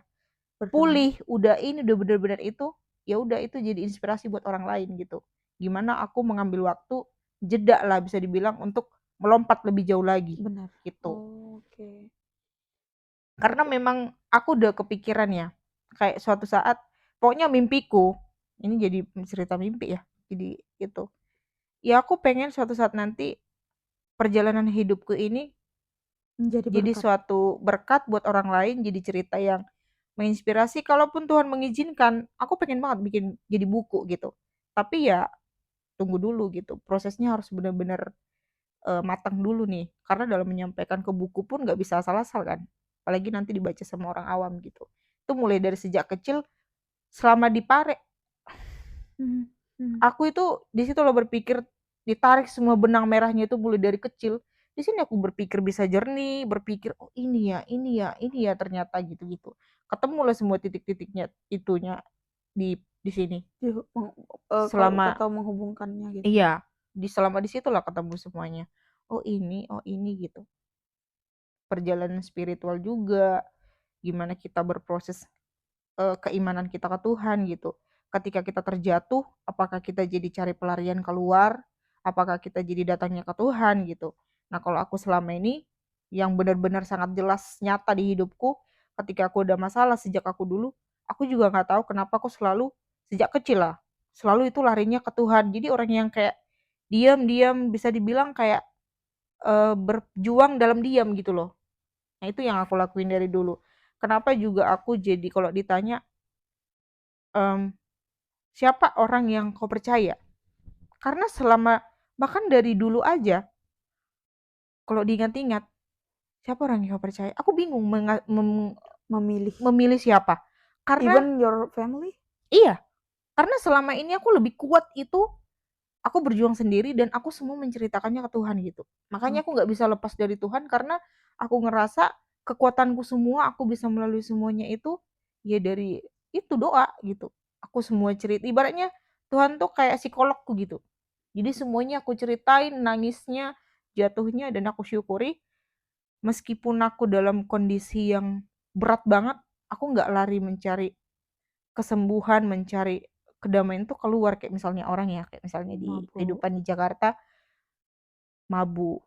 berdamai. pulih, udah ini, udah bener-bener itu, ya udah itu jadi inspirasi buat orang lain gitu. Gimana aku mengambil waktu jeda lah bisa dibilang untuk melompat lebih jauh lagi Benar. gitu. Oh, oke. Karena Oke. memang aku udah kepikiran ya, kayak suatu saat pokoknya mimpiku, ini jadi cerita mimpi ya, jadi itu. Ya aku pengen suatu saat nanti perjalanan hidupku ini Menjadi jadi berkat. suatu berkat buat orang lain, jadi cerita yang menginspirasi. Kalaupun Tuhan mengizinkan, aku pengen banget bikin jadi buku gitu. Tapi ya tunggu dulu gitu, prosesnya harus benar-benar matang dulu nih. Karena dalam menyampaikan ke buku pun nggak bisa asal-asal kan. Apalagi nanti dibaca sama orang awam gitu. Itu mulai dari sejak kecil, selama di Pare, Hmm, hmm. aku itu di situ loh berpikir ditarik semua benang merahnya itu mulai dari kecil. Di sini aku berpikir bisa jernih, berpikir oh ini ya, ini ya, ini ya ternyata gitu-gitu. Ketemu lah semua titik-titiknya itunya di sini. Di, kau Selama tahu menghubungkannya gitu. iya, selama di situlah ketemu semuanya. Oh ini gitu. Perjalanan spiritual juga, gimana kita berproses keimanan kita ke Tuhan gitu. Ketika kita terjatuh, apakah kita jadi cari pelarian keluar, apakah kita jadi datangnya ke Tuhan gitu. Nah kalau aku selama ini yang benar-benar sangat jelas nyata di hidupku, ketika aku ada masalah sejak aku dulu, aku juga nggak tahu kenapa aku selalu sejak kecil lah, selalu itu larinya ke Tuhan. Jadi orang yang kayak diam-diam bisa dibilang kayak berjuang dalam diam gitu loh. Nah itu yang aku lakuin dari dulu. Kenapa juga aku jadi kalau ditanya em, siapa orang yang kau percaya? Karena selama bahkan dari dulu aja, kalau diingat-ingat, siapa orang yang kau percaya? Aku bingung Memilih. memilih siapa. Karena Even your family? iya, karena selama ini aku lebih kuat itu aku berjuang sendiri dan aku semua menceritakannya ke Tuhan gitu. Makanya aku nggak Oke. bisa lepas dari Tuhan karena aku ngerasa kekuatanku semua aku bisa melalui semuanya itu ya dari itu doa gitu. Aku semua cerita ibaratnya Tuhan tuh kayak psikologku gitu. Jadi semuanya aku ceritain nangisnya, jatuhnya dan aku syukuri meskipun aku dalam kondisi yang berat banget, aku nggak lari mencari kesembuhan, mencari kedamaian tuh keluar kayak misalnya orang ya, kayak misalnya di Mabuk. kehidupan di Jakarta mabuk,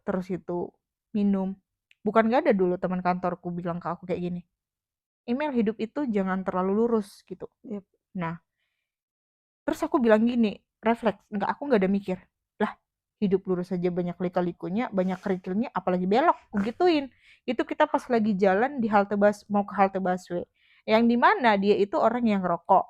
terus itu minum. Bukan gak ada dulu teman kantorku bilang ke aku kayak gini, "Email hidup itu jangan terlalu lurus," gitu. Yep. Nah, terus aku bilang gini, refleks, enggak aku nggak ada mikir, lah hidup lurus aja banyak lika-likunya, banyak kerikilnya, apalagi belok, aku gituin. Itu kita pas lagi jalan di halte bus, mau ke halte busway, yang dimana dia itu orang yang ngerokok,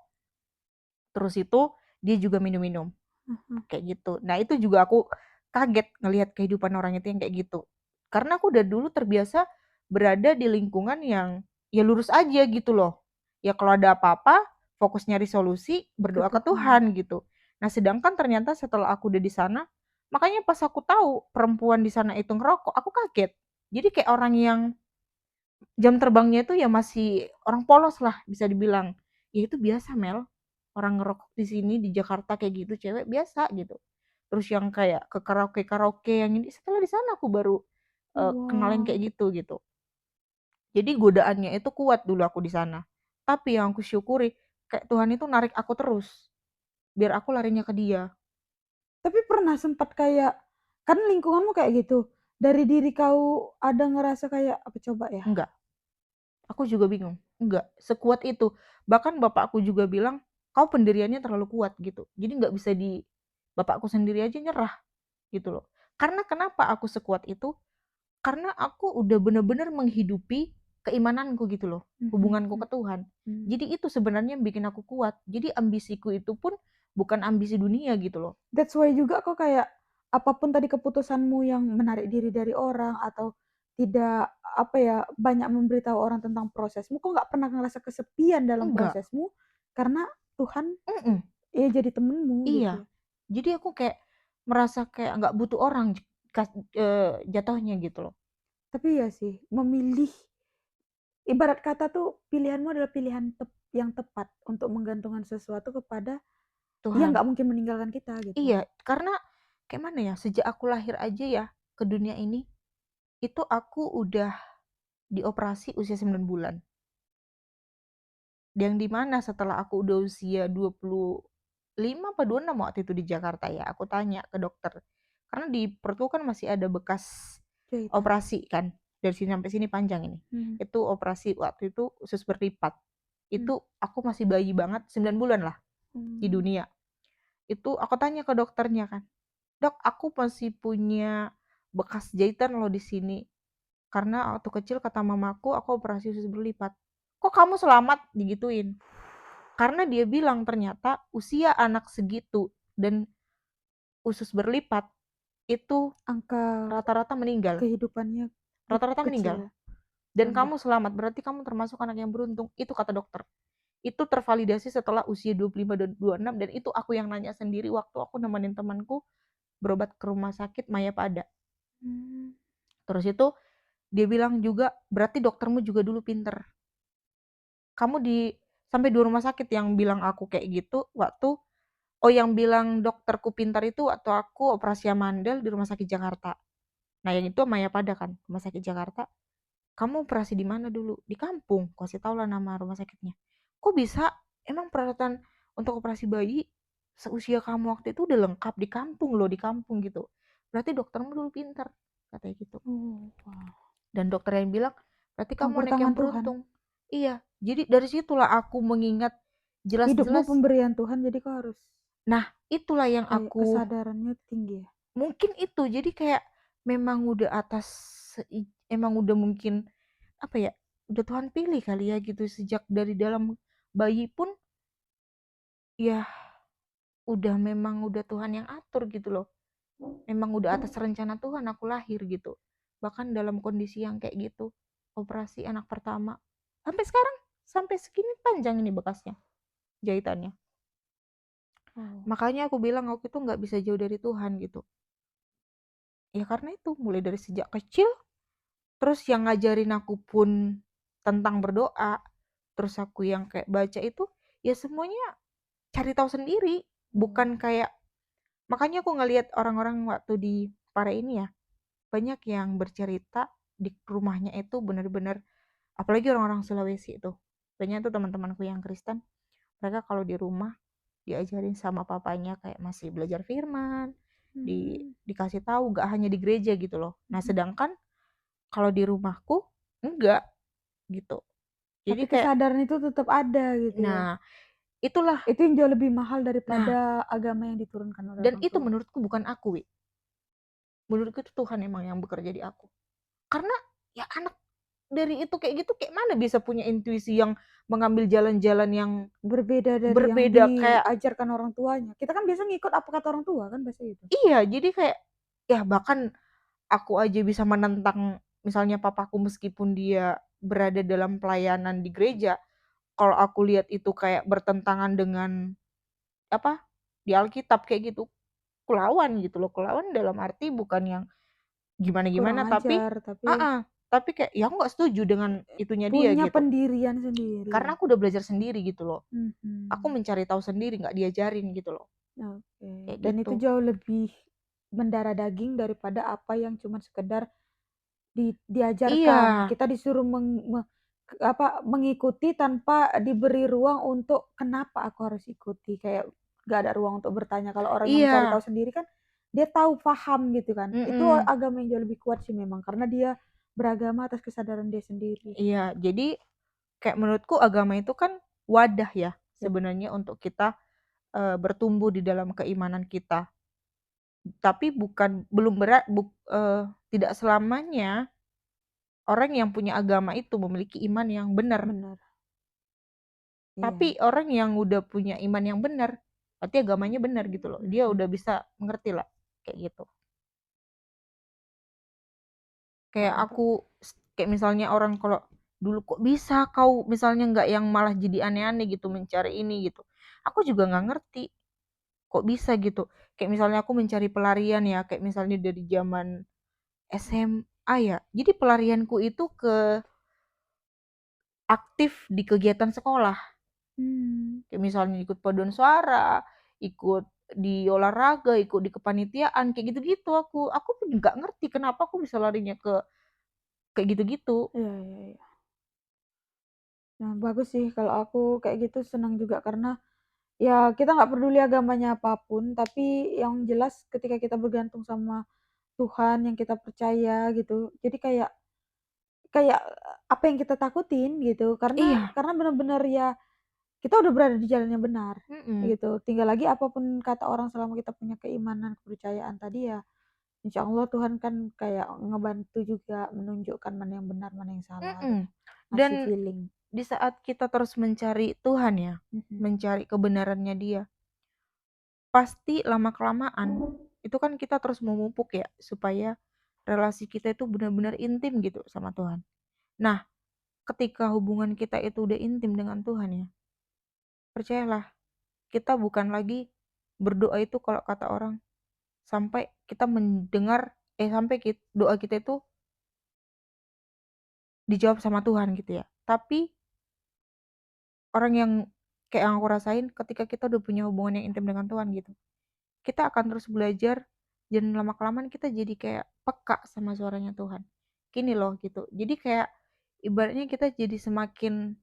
terus itu dia juga minum-minum, Mhm. kayak gitu. Nah itu juga aku kaget ngelihat kehidupan orang itu yang kayak gitu. Karena aku udah dulu terbiasa berada di lingkungan yang ya lurus aja gitu loh. Ya kalau ada apa-apa, fokus nyari solusi, Ke berdoa ke Tuhan. Tuhan gitu. Nah sedangkan ternyata setelah aku udah di sana, makanya pas aku tahu perempuan di sana itu ngerokok, aku kaget. Jadi kayak orang yang jam terbangnya itu ya masih orang polos lah bisa dibilang. Ya itu biasa Mel, orang ngerokok di sini di Jakarta kayak gitu cewek biasa gitu. Terus yang kayak ke karaoke yang ini setelah di sana aku baru kenal yang kayak Wow. gitu. Jadi godaannya itu kuat dulu aku di sana. Tapi yang aku syukuri kayak Tuhan itu narik aku terus biar aku larinya ke Dia. Tapi pernah sempat kayak, kan lingkunganmu kayak gitu, dari diri kau ada ngerasa kayak, apa coba ya? Enggak, aku juga bingung. Enggak, sekuat itu. Bahkan bapakku juga bilang, kau pendiriannya terlalu kuat gitu. Jadi nggak bisa bapakku sendiri aja nyerah gitu loh. Karena kenapa aku sekuat itu? Karena aku udah bener-bener menghidupi keimananku gitu loh, Mhm, hubunganku ke Tuhan. mhm. Jadi itu sebenarnya yang bikin aku kuat. Jadi ambisiku itu pun bukan ambisi dunia gitu loh. That's why juga kok kayak, apapun tadi keputusanmu yang menarik diri dari orang atau tidak, apa ya, banyak memberitahu orang tentang prosesmu, kok nggak pernah ngerasa kesepian dalam Enggak, prosesmu, karena Tuhan, mhm, ya jadi temenmu iya. gitu ya. Jadi aku kayak merasa kayak nggak butuh orang jatuhnya gitu loh. Tapi ya sih, memilih ibarat kata tuh pilihanmu adalah pilihan yang tepat untuk menggantungkan sesuatu kepada yang Tuhan. nggak mungkin meninggalkan kita gitu. Iya, karena kayak mana ya, sejak aku lahir aja ya ke dunia ini, itu aku udah dioperasi usia 9 bulan. Yang dimana setelah aku udah usia 25 apa 26 waktu itu di Jakarta ya, aku tanya ke dokter. Karena di perutku kan masih ada bekas Jahitan. operasi kan, dari sini sampai sini panjang ini. Mhm, Itu operasi waktu itu usus berlipat. mhm, Itu aku masih bayi banget, 9 bulan lah di mmm. dunia. Itu aku tanya ke dokternya kan, "Dok, aku masih punya bekas jahitan loh di sini. Karena waktu kecil kata mamaku aku operasi usus berlipat." "Kok kamu selamat?" digituin. Karena dia bilang ternyata usia anak segitu dan usus berlipat itu Angka rata-rata meninggal. kehidupannya Rata-rata kecil meninggal. ya, Dan rendah. kamu selamat, berarti kamu termasuk anak yang beruntung. Itu kata dokter. Itu tervalidasi setelah usia 25 dan 26 dan itu aku yang nanya sendiri waktu aku nemenin temanku berobat ke rumah sakit Mayapada. Mmm, Terus itu dia bilang juga, berarti doktermu juga dulu pinter. Kamu sampai 2 rumah sakit yang bilang aku kayak gitu waktu, oh yang bilang dokterku pintar itu waktu aku operasi amandel di rumah sakit Jakarta. Nah yang itu Mayapada kan, rumah sakit Jakarta. Kamu operasi di mana dulu? Di kampung. Kasih tau lah nama rumah sakitnya. Kok bisa? Emang peralatan untuk operasi bayi seusia kamu waktu itu udah lengkap di kampung loh, di kampung gitu. Berarti doktermu dulu pintar, katanya gitu. oh, wow. Dan dokter yang bilang, berarti kamu Campur anak yang tangan Tuhan. beruntung. Iya, jadi dari situlah aku mengingat Hidupmu jelas-jelas. pemberian Tuhan, jadi kau harus Nah, itulah yang kayak aku, kesadarannya tinggi ya? mungkin itu, jadi kayak memang udah emang udah mungkin, apa ya, udah Tuhan pilih kali ya gitu, sejak dari dalam bayi pun, ya udah memang udah Tuhan yang atur gitu loh. Memang udah atas rencana Tuhan aku lahir gitu. Bahkan dalam kondisi yang kayak gitu, operasi anak pertama. Sampai sekarang, sampai segini panjang ini bekasnya, jahitannya. Oh, Makanya aku bilang aku itu nggak bisa jauh dari Tuhan gitu. Ya karena itu, mulai dari sejak kecil, terus yang ngajarin aku pun tentang berdoa, terus aku yang kayak baca itu, ya semuanya cari tahu sendiri, oh. bukan kayak, makanya aku ngelihat orang-orang waktu di Pare ini ya, banyak yang bercerita di rumahnya itu benar-benar, apalagi orang-orang Sulawesi itu, banyak tuh teman-temanku yang Kristen, mereka kalau di rumah diajarin sama papanya kayak masih belajar firman, Mmm, dikasih tahu gak hanya di gereja gitu loh. Nah mhm. sedangkan kalau di rumahku enggak gitu. Tapi Jadi kayak, kesadaran itu tetap ada gitu ya? nah itulah, Itu yang jauh lebih mahal nah daripada agama yang diturunkan oleh dan orang itu tua. menurutku bukan aku, Wi. Menurutku itu Tuhan emang yang bekerja di aku. Karena ya anak dari itu kayak gitu kayak mana bisa punya intuisi yang mengambil jalan-jalan yang Berbeda dari yang berbeda kayak, diajarkan orang tuanya. Kita kan biasa ngikut apa kata orang tua kan biasa gitu. iya jadi kayak, ya bahkan aku aja bisa menentang misalnya papaku meskipun dia berada dalam pelayanan di gereja, kalau aku lihat itu kayak bertentangan dengan apa, di Alkitab kayak gitu, kulawan gitu loh. Kulawan dalam arti bukan yang Kurang gimana-gimana tapi ajar, tapi heeh, tapi kayak ya aku nggak setuju dengan itunya dia Punya gitu. pendirian sendiri. Karena aku udah belajar sendiri gitu loh. Aku Mhm. mencari tahu sendiri, nggak diajarin gitu loh. Oke. Kayak Dan itu gitu. jauh lebih mendarah daging daripada apa yang cuma sekedar diajarkan. Iya, Kita disuruh mengikuti tanpa diberi ruang untuk kenapa aku harus ikuti. Kayak gak ada ruang untuk bertanya. Kalau orang yang mencari iya, tahu sendiri kan dia tahu, paham gitu kan. Itu mm-mm, agama yang jauh lebih kuat sih memang karena dia beragama atas kesadaran dia sendiri. iya. Jadi kayak menurutku agama itu kan wadah ya Yap. sebenarnya untuk kita bertumbuh di dalam keimanan kita. Tapi belum tidak selamanya orang yang punya agama itu memiliki iman yang benar. Benar. Tapi Iya. orang yang udah punya iman yang benar, berarti agamanya benar gitu loh. Dia Mhm. udah bisa mengerti lah kayak gitu. Kayak Mantap. aku kayak misalnya orang kalau dulu kok bisa kau misalnya nggak yang malah jadi aneh-aneh gitu mencari ini gitu. Aku juga nggak ngerti kok bisa gitu. Kayak misalnya aku mencari pelarian ya, kayak misalnya dari zaman SMA ya. Jadi pelarianku itu ke aktif di kegiatan sekolah. Hmm. Kayak misalnya ikut paduan suara, ikut di olahraga, ikut di kepanitiaan, kayak gitu-gitu aku. Aku pun nggak ngerti kenapa aku bisa larinya ke kayak gitu-gitu. Iya, iya, iya. Nah, bagus sih kalau aku kayak gitu senang juga karena ya kita nggak peduli agamanya apapun, tapi yang jelas ketika kita bergantung sama Tuhan yang kita percaya gitu, jadi kayak kayak apa yang kita takutin gitu, karena Iya, benar-benar ya kita udah berada di jalan yang benar mhm, gitu. Tinggal lagi apapun kata orang selama kita punya keimanan, kepercayaan tadi ya, insya Allah Tuhan kan kayak ngebantu juga menunjukkan mana yang benar, mana yang salah gitu, mhm. ngasih Dan feeling. di saat kita terus mencari Tuhan ya, Mhm. mencari kebenarannya Dia, pasti lama-kelamaan itu kan kita terus memupuk ya, supaya relasi kita itu benar-benar intim gitu sama Tuhan. Nah, ketika hubungan kita itu udah intim dengan Tuhan ya, percayalah kita bukan lagi berdoa itu kalau kata orang sampai kita mendengar sampai doa kita itu dijawab sama Tuhan gitu ya. Tapi orang yang kayak yang aku rasain ketika kita udah punya hubungan yang intim dengan Tuhan gitu. Kita akan terus belajar dan lama-kelamaan kita jadi kayak peka sama suaranya Tuhan. Gini loh gitu. Jadi kayak ibaratnya kita jadi semakin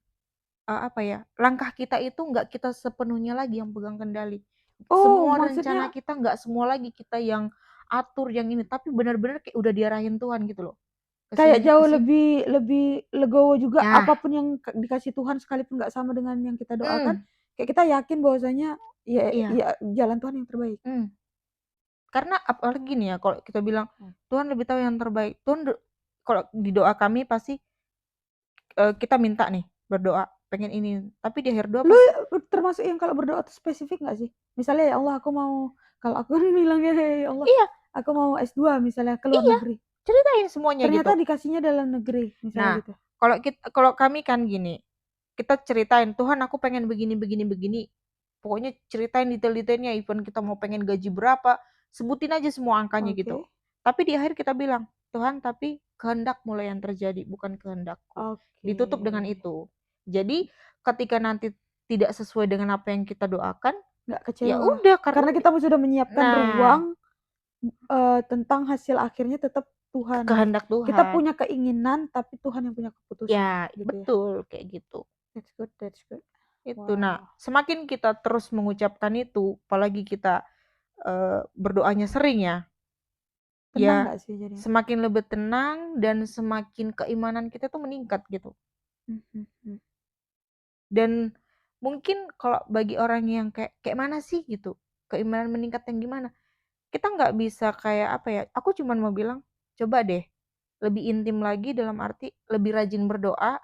apa ya, langkah kita itu nggak kita sepenuhnya lagi yang pegang kendali. Oh, Semua rencana maksudnya kita nggak semua lagi kita yang atur yang ini, tapi benar-benar kayak udah diarahin Tuhan gitu loh. Ke kayak sini ke jauh sini. lebih lebih legowo juga Nah, apapun yang dikasih Tuhan sekalipun nggak sama dengan yang kita doakan, mhm, kayak kita yakin bahwasanya ya iya, ya jalan Tuhan yang terbaik. mmm. Karena apalagi nih ya kalau kita bilang, Tuhan lebih tahu yang terbaik. Kalau di doa kami pasti, kita minta nih, berdoa pengen ini, tapi di akhir doa Lu pasti termasuk yang kalau berdoa tuh spesifik nggak sih? Misalnya, "Ya Allah aku mau," kalau aku kan bilangnya, "Ya Allah iya, aku mau S2," misalnya ke luar iya, negeri, ceritain semuanya ternyata gitu. dikasihnya dalam negeri, misalnya Nah, gitu. kalau kami kan gini, kita ceritain, "Tuhan aku pengen begini begini begini." Pokoknya ceritain detail-detailnya, even kita mau pengen gaji berapa, sebutin aja semua angkanya gitu. Oke, Tapi di akhir kita bilang, "Tuhan tapi kehendak mulai yang terjadi, bukan kehendakku." oke. Ditutup dengan itu. Jadi ketika nanti tidak sesuai dengan apa yang kita doakan, Nggak ya kecewa, udah karena karena kita sudah menyiapkan nah, ruang, tentang hasil akhirnya tetap Tuhan. kehendak Kita Tuhan. punya keinginan, tapi Tuhan yang punya keputusan, Ya, gitu ya. betul kayak gitu. That's good, that's good. Itu. Nah, Wow. semakin kita terus mengucapkan itu, apalagi kita berdoanya sering ya, Tenang ya nggak sih jadinya? semakin lebih tenang dan semakin keimanan kita tuh meningkat gitu. Mhm, mhm. Dan mungkin kalau bagi orang yang kayak kayak mana sih gitu, keimanan meningkat yang gimana? Kita nggak bisa kayak apa ya, aku cuman mau bilang, coba deh lebih intim lagi dalam arti lebih rajin berdoa,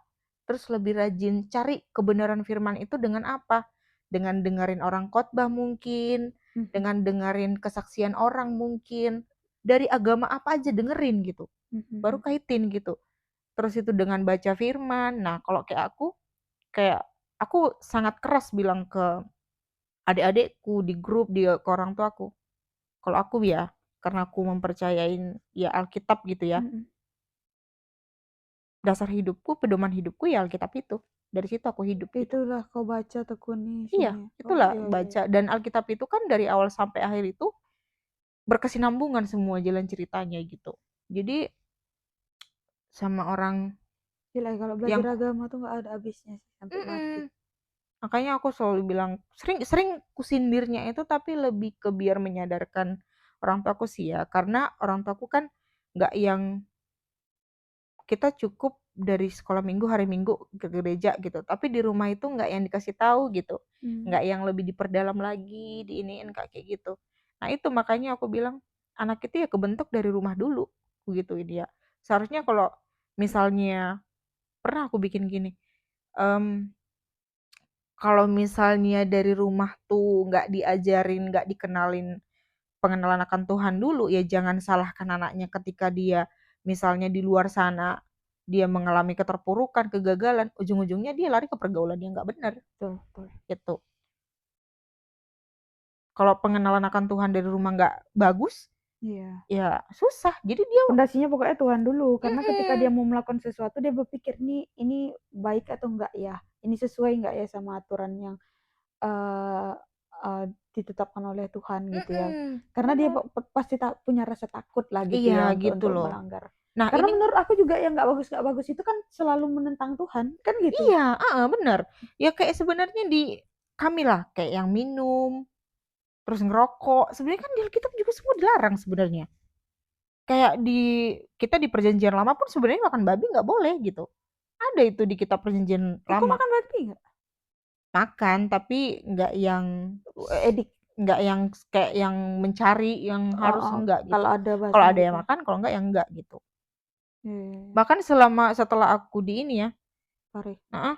terus lebih rajin cari kebenaran firman itu dengan apa? Dengan dengerin orang khotbah mungkin, Mhm, dengan dengerin kesaksian orang mungkin, dari agama apa aja dengerin gitu, mhm, baru mhm. kaitin gitu. Terus itu dengan baca firman. Nah, kalau kayak aku sangat keras bilang ke adik-adikku di grup, ke orang tuaku. Kalau aku ya, karena aku mempercayain ya Alkitab gitu ya. Mhm. dasar hidupku, pedoman hidupku ya Alkitab itu. Dari situ aku hidup gitu. Itulah kau baca tekuni Iya, sini. Oh itulah iya iya. baca. Dan Alkitab itu kan dari awal sampai akhir itu berkesinambungan semua jalan ceritanya gitu. Jadi sama orang Gila kalau belajar yang agama tuh nggak ada habisnya sih sampai mati. makanya aku selalu bilang sering kusindirnya itu tapi lebih ke biar menyadarkan orang tuaku sih ya, karena orang tuaku kan nggak yang kita cukup dari sekolah minggu hari minggu ke gereja gitu, tapi di rumah itu nggak yang dikasih tahu gitu, nggak yang lebih diperdalam lagi diiniin kayak gitu. Nah itu makanya aku bilang anak itu ya kebentuk dari rumah dulu gitu dia. Seharusnya kalau misalnya pernah aku bikin gini, kalau misalnya dari rumah tuh nggak diajarin, nggak dikenalin pengenalan akan Tuhan dulu, ya jangan salahkan anaknya ketika dia misalnya di luar sana, dia mengalami keterpurukan, kegagalan, ujung-ujungnya dia lari ke pergaulan yang nggak benar, Betul, betul. gitu. Kalau pengenalan akan Tuhan dari rumah nggak bagus, Iya. ya susah. Jadi dia Pondasinya pokoknya Tuhan dulu, karena ketika dia mau melakukan sesuatu dia berpikir nih ini baik atau enggak ya, ini sesuai enggak ya sama aturan yang eh, eh, ditetapkan oleh Tuhan gitu ya. Karena dia benar. pasti punya rasa takut lah gitu Iya ya gitu untuk loh. melanggar. Nah Karena ini menurut aku juga yang nggak bagus itu kan selalu menentang Tuhan, kan gitu. iya, benar. Ya kayak sebenarnya di kami lah, kayak yang minum, terus ngerokok, sebenarnya kan di Alkitab juga semua dilarang sebenarnya. Kayak kita di perjanjian lama pun sebenarnya makan babi nggak boleh gitu. Ada itu di kitab perjanjian Kok lama. makan babi nggak? Makan tapi Edik. nggak yang kayak yang mencari yang harus enggak gitu. Kalau ada Kalau bahasanya ada yang gitu. makan, kalau enggak ya enggak gitu. Iya, Bahkan setelah aku di ini ya, sorry. heeh,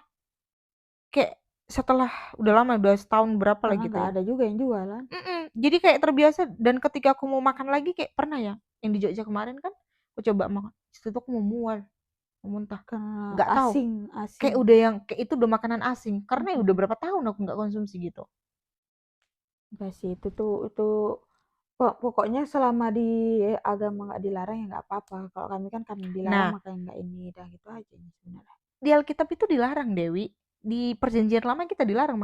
kayak setelah udah lama, udah setahun berapa lah Karena gitu nggak ya. ada juga yang jualan. Jadi kayak terbiasa dan ketika aku mau makan lagi kayak pernah ya, yang di Jogja kemarin kan, aku coba makan, itu aku mau mual, mau muntah. Karena Nggak tahu, kayak asing. udah yang kayak itu udah makanan asing, karena ya udah Mm-mm. berapa tahun aku nggak konsumsi gitu. Enggak sih, itu pokoknya selama di agama nggak dilarang ya nggak apa-apa. Kalau kami kan karena dilarang Nah, makanya nggak ini, dah gitu aja nih sebenarnya. di Alkitab itu dilarang Dewi, di perjanjian lama kita dilarang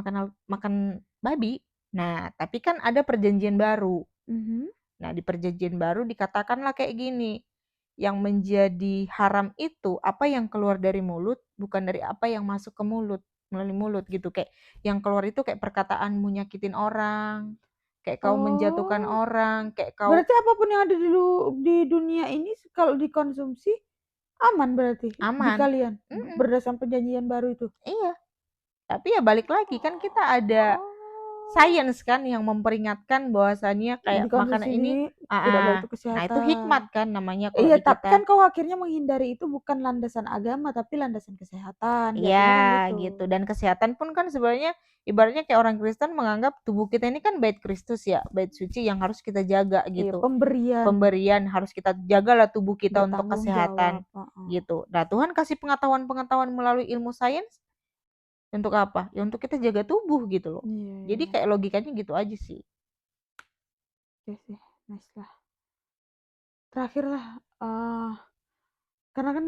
makan babi. Nah, tapi kan ada perjanjian baru. Mhm. Nah, di perjanjian baru dikatakanlah kayak gini, yang menjadi haram itu apa yang keluar dari mulut, bukan dari apa yang masuk ke mulut, melalui mulut gitu. Kayak yang keluar itu kayak perkataanmu nyakitin orang, kayak kau menjatuhkan Oh, orang, kayak kau berarti apapun yang ada di dunia ini kalau dikonsumsi aman berarti di aman. kalian berdasarkan perjanjian baru itu. Iya, tapi ya balik lagi kan kita ada Oh, science kan yang memperingatkan bahwasannya kayak dikonsumsi makanan ini, ini tidak baik untuk nah itu hikmat kesehatan. kan namanya kalau Iya, di tapi kan kita. kau akhirnya menghindari itu bukan landasan agama, tapi landasan kesehatan. Iya Jatuhnya kan gitu, gitu. dan kesehatan pun kan sebenarnya ibaratnya kayak orang Kristen menganggap tubuh kita ini kan bait Kristus ya, bait suci yang harus kita jaga Iya, gitu. pemberian Pemberian harus kita jagalah tubuh kita untuk bertanggung jawab. kesehatan gitu. Nah, Tuhan kasih pengetahuan-pengetahuan melalui ilmu sains untuk apa? Ya untuk kita jaga tubuh gitu loh. Iya, Jadi iya. kayak logikanya gitu aja sih. Oke sih, nice lah. Terakhir lah, karena kan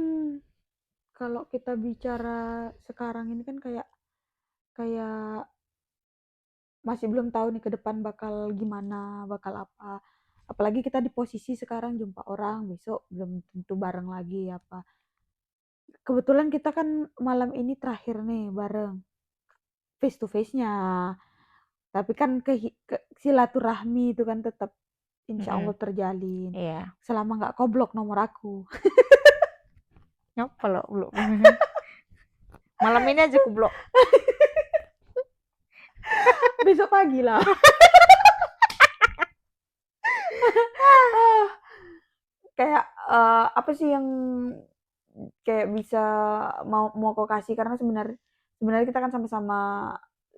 kalau kita bicara sekarang ini kan kayak kayak masih belum tahu nih ke depan bakal gimana, bakal apa. Apalagi kita di posisi sekarang jumpa orang, besok belum tentu bareng lagi apa. Kebetulan kita kan malam ini terakhir nih bareng face to face-nya. Tapi kan silaturahmi itu kan tetap insya Mm-mm. Allah terjalin. Iya. Selama nggak kau blok nomor aku. Nyapa lo belum. Malam ini aja aku blok. Besok pagi lah. Kayak apa sih yang kayak bisa mau kau kasih, karena sebenarnya kita kan sama-sama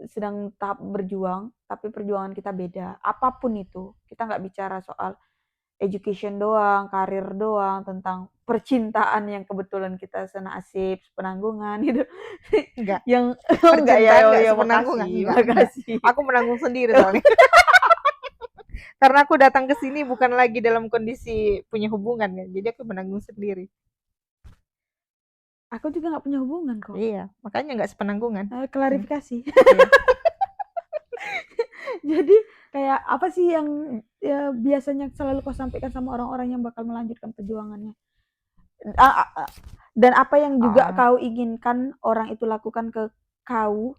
sedang tahap berjuang, tapi perjuangan kita beda. Apapun itu, kita nggak bicara soal education doang, karir doang, tentang percintaan yang kebetulan kita senasib, penanggungan gitu. Enggak. Yang oh enggak ya, Percintaan oh enggak ya sepenanggungan. makasih, Enggak, enggak. makasih. Aku menanggung sendiri soalnya. Karena aku datang ke sini bukan lagi dalam kondisi punya hubungan ya. Jadi aku menanggung sendiri. Aku juga nggak punya hubungan kok. Iya, makanya nggak sepenanggungan. Klarifikasi. Iya. Jadi kayak apa sih yang biasanya selalu kau sampaikan sama orang-orang yang bakal melanjutkan perjuangannya? Dan apa yang juga kau inginkan orang itu lakukan ke kau?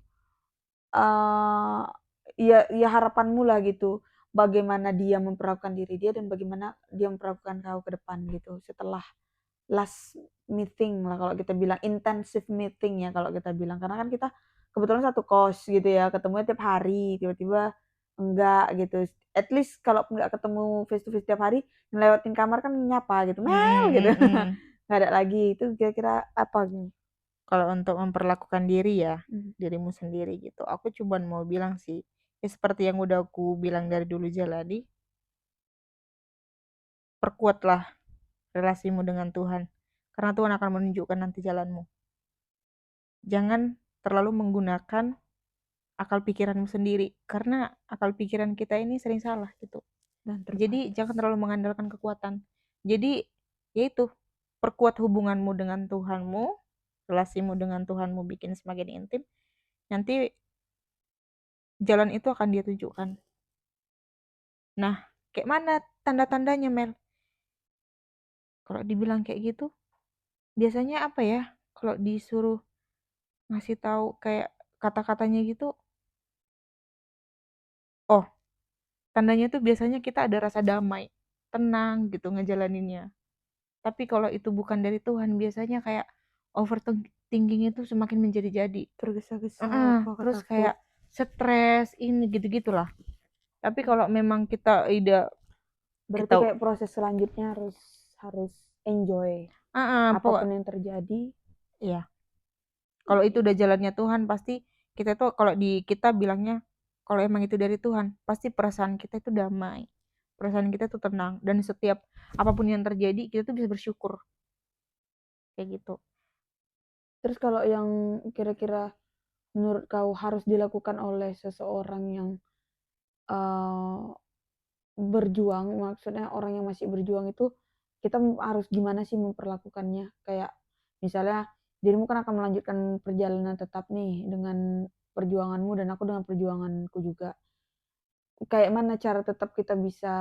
Ya harapanmu lah gitu. Bagaimana dia memperlakukan diri dia dan bagaimana dia memperlakukan kau ke depan gitu setelah last meeting lah kalau kita bilang, intensive meeting ya kalau kita bilang, karena kan kita kebetulan satu kos gitu ya, ketemunya tiap hari, tiba-tiba enggak gitu. At least kalau nggak ketemu face to face tiap hari, ngelewatin kamar kan nyapa gitu, Mel gitu. Nggak ada lagi. Itu kira-kira apa nih? Kalau untuk memperlakukan diri ya, dirimu sendiri gitu. Aku cuman mau bilang sih, ya seperti yang udah aku bilang dari dulu jalani, perkuatlah relasimu dengan Tuhan. Karena Tuhan akan menunjukkan nanti jalanmu. Jangan terlalu menggunakan akal pikiranmu sendiri. Karena akal pikiran kita ini sering salah gitu. Jadi jangan terlalu mengandalkan kekuatan. Jadi yaitu perkuat hubunganmu dengan Tuhanmu, relasimu dengan Tuhanmu bikin semakin intim. Nanti jalan itu akan dia tunjukkan. Nah, kayak mana tanda-tandanya, Mel? Kalau dibilang kayak gitu, biasanya apa ya? Kalau disuruh ngasih tahu kayak kata-katanya gitu, oh, tandanya tuh biasanya kita ada rasa damai, tenang gitu ngejalaninnya. Tapi kalau itu bukan dari Tuhan, biasanya kayak overthinking itu semakin menjadi-jadi. Tergesa-gesa, Terus kayak stres, ini gitu-gitulah. Tapi kalau memang kita berarti kayak proses selanjutnya harus enjoy apapun yang terjadi. Iya. Kalau itu udah jalannya Tuhan, pasti kita tuh kalau di kita bilangnya kalau emang itu dari Tuhan, pasti perasaan kita itu damai. Perasaan kita tuh tenang dan setiap apapun yang terjadi kita tuh bisa bersyukur. Kayak gitu. Terus kalau yang kira-kira menurut kau harus dilakukan oleh seseorang yang berjuang, maksudnya orang yang masih berjuang itu kita harus gimana sih memperlakukannya? Kayak misalnya dirimu kan akan melanjutkan perjalanan tetap nih dengan perjuanganmu dan aku dengan perjuanganku juga. Kayak mana cara tetap kita bisa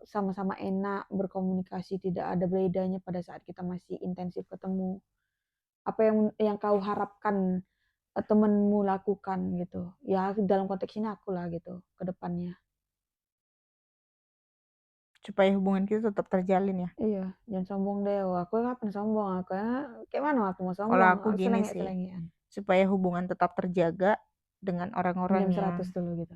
sama-sama enak berkomunikasi, tidak ada bedanya pada saat kita masih intensif ketemu? Apa yang kau harapkan temenmu lakukan gitu? Ya dalam konteks ini aku lah gitu ke depannya. Supaya hubungan kita tetap terjalin ya. Iya, jangan sombong deh. Aku kapan sombong? Aku kayak mana aku mau Kalau sombong? aku gini sih, Selengek-selengean. supaya hubungan tetap terjaga dengan orang-orang Minum yang 100 dulu gitu.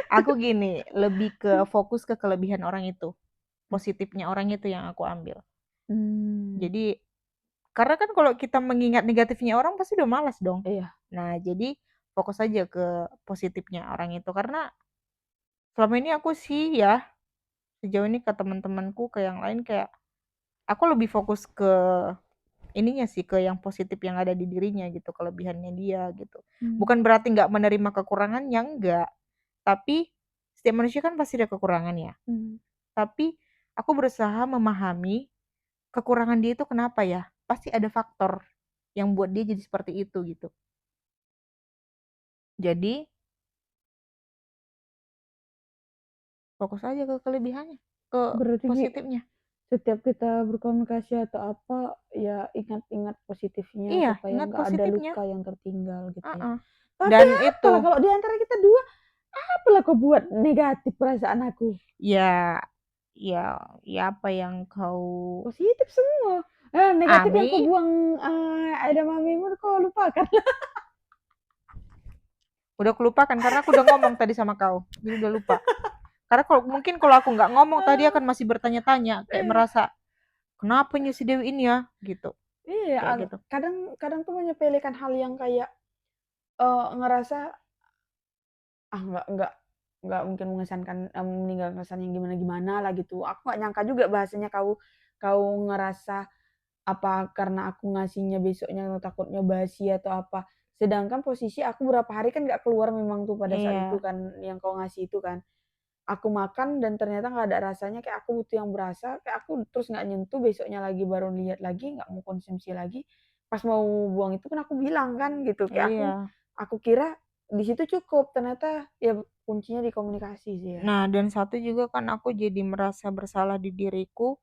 aku gini, lebih ke fokus ke kelebihan orang itu. Positifnya orang itu yang aku ambil. Jadi karena kan kalau kita mengingat negatifnya orang pasti udah malas dong. Iya. Nah, jadi fokus aja ke positifnya orang itu karena selama ini aku sih ya sejauh ini ke teman-temanku ke yang lain kayak aku lebih fokus ke ininya sih ke yang positif yang ada di dirinya gitu, kelebihannya dia gitu. Bukan berarti nggak menerima kekurangannya, enggak. Tapi setiap manusia kan pasti ada kekurangan ya. Tapi aku berusaha memahami kekurangan dia itu kenapa ya. Pasti ada faktor yang buat dia jadi seperti itu gitu. Jadi fokus aja ke kelebihannya, ke Berarti positifnya. setiap kita berkomunikasi atau apa, ya ingat-ingat positifnya Iya, supaya ingat nggak ada positifnya. luka yang tertinggal gitu ya. Uh-uh. Tapi Dan apalah itu kalau di antara kita dua, apalah kau buat negatif perasaan aku? ya ya ya apa yang kau Positif semua. Negatif yang kau Ami buang ada mamimu kau lupakan. udah kelupakan karena aku udah ngomong tadi sama kau. Jadi udah lupa. Karena kalau aku nggak ngomong tadi akan masih bertanya-tanya kayak merasa kenapa si Dewi ini ya gitu. Kayak Iya, gitu. kadang tuh menyepelekan hal yang kayak ngerasa nggak mungkin mengesankan meninggalkan kesan yang gimana-gimana lah gitu. Aku nggak nyangka juga bahasanya kau kau ngerasa apa karena aku ngasihnya besoknya takutnya basi atau apa. Sedangkan posisi aku berapa hari kan nggak keluar memang tuh pada saat itu Iya. kan yang kau ngasih itu kan. aku makan dan ternyata nggak ada rasanya, kayak aku butuh yang berasa, kayak aku terus nggak nyentuh, besoknya lagi baru lihat lagi, nggak mau konsumsi lagi. Pas mau buang itu kan aku bilang kan gitu, kayak Iya. aku kira di situ cukup, ternyata ya kuncinya di komunikasi sih ya. Nah, dan satu juga kan aku jadi merasa bersalah di diriku,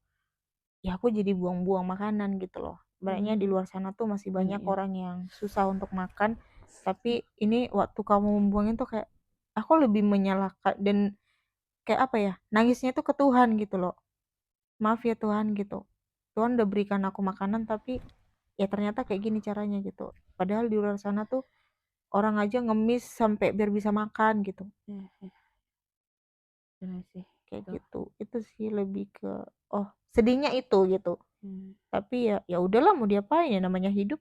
ya aku jadi buang-buang makanan gitu loh. Ibaratnya di Mmm, luar sana tuh masih banyak iya. orang yang susah untuk makan, tapi ini waktu kamu membuang itu kayak aku lebih menyalahkan dan kayak apa ya, nangisnya tuh ke Tuhan gitu loh. Maaf ya Tuhan gitu. Tuhan udah berikan aku makanan tapi ya ternyata kayak gini caranya gitu. Padahal di luar sana tuh orang aja ngemis sampai biar bisa makan gitu. Iya iya, bener sih, Kayak itu. gitu. Itu sih lebih ke oh, sedihnya itu gitu. Mmm, Tapi ya ya udahlah mau diapain ya namanya hidup.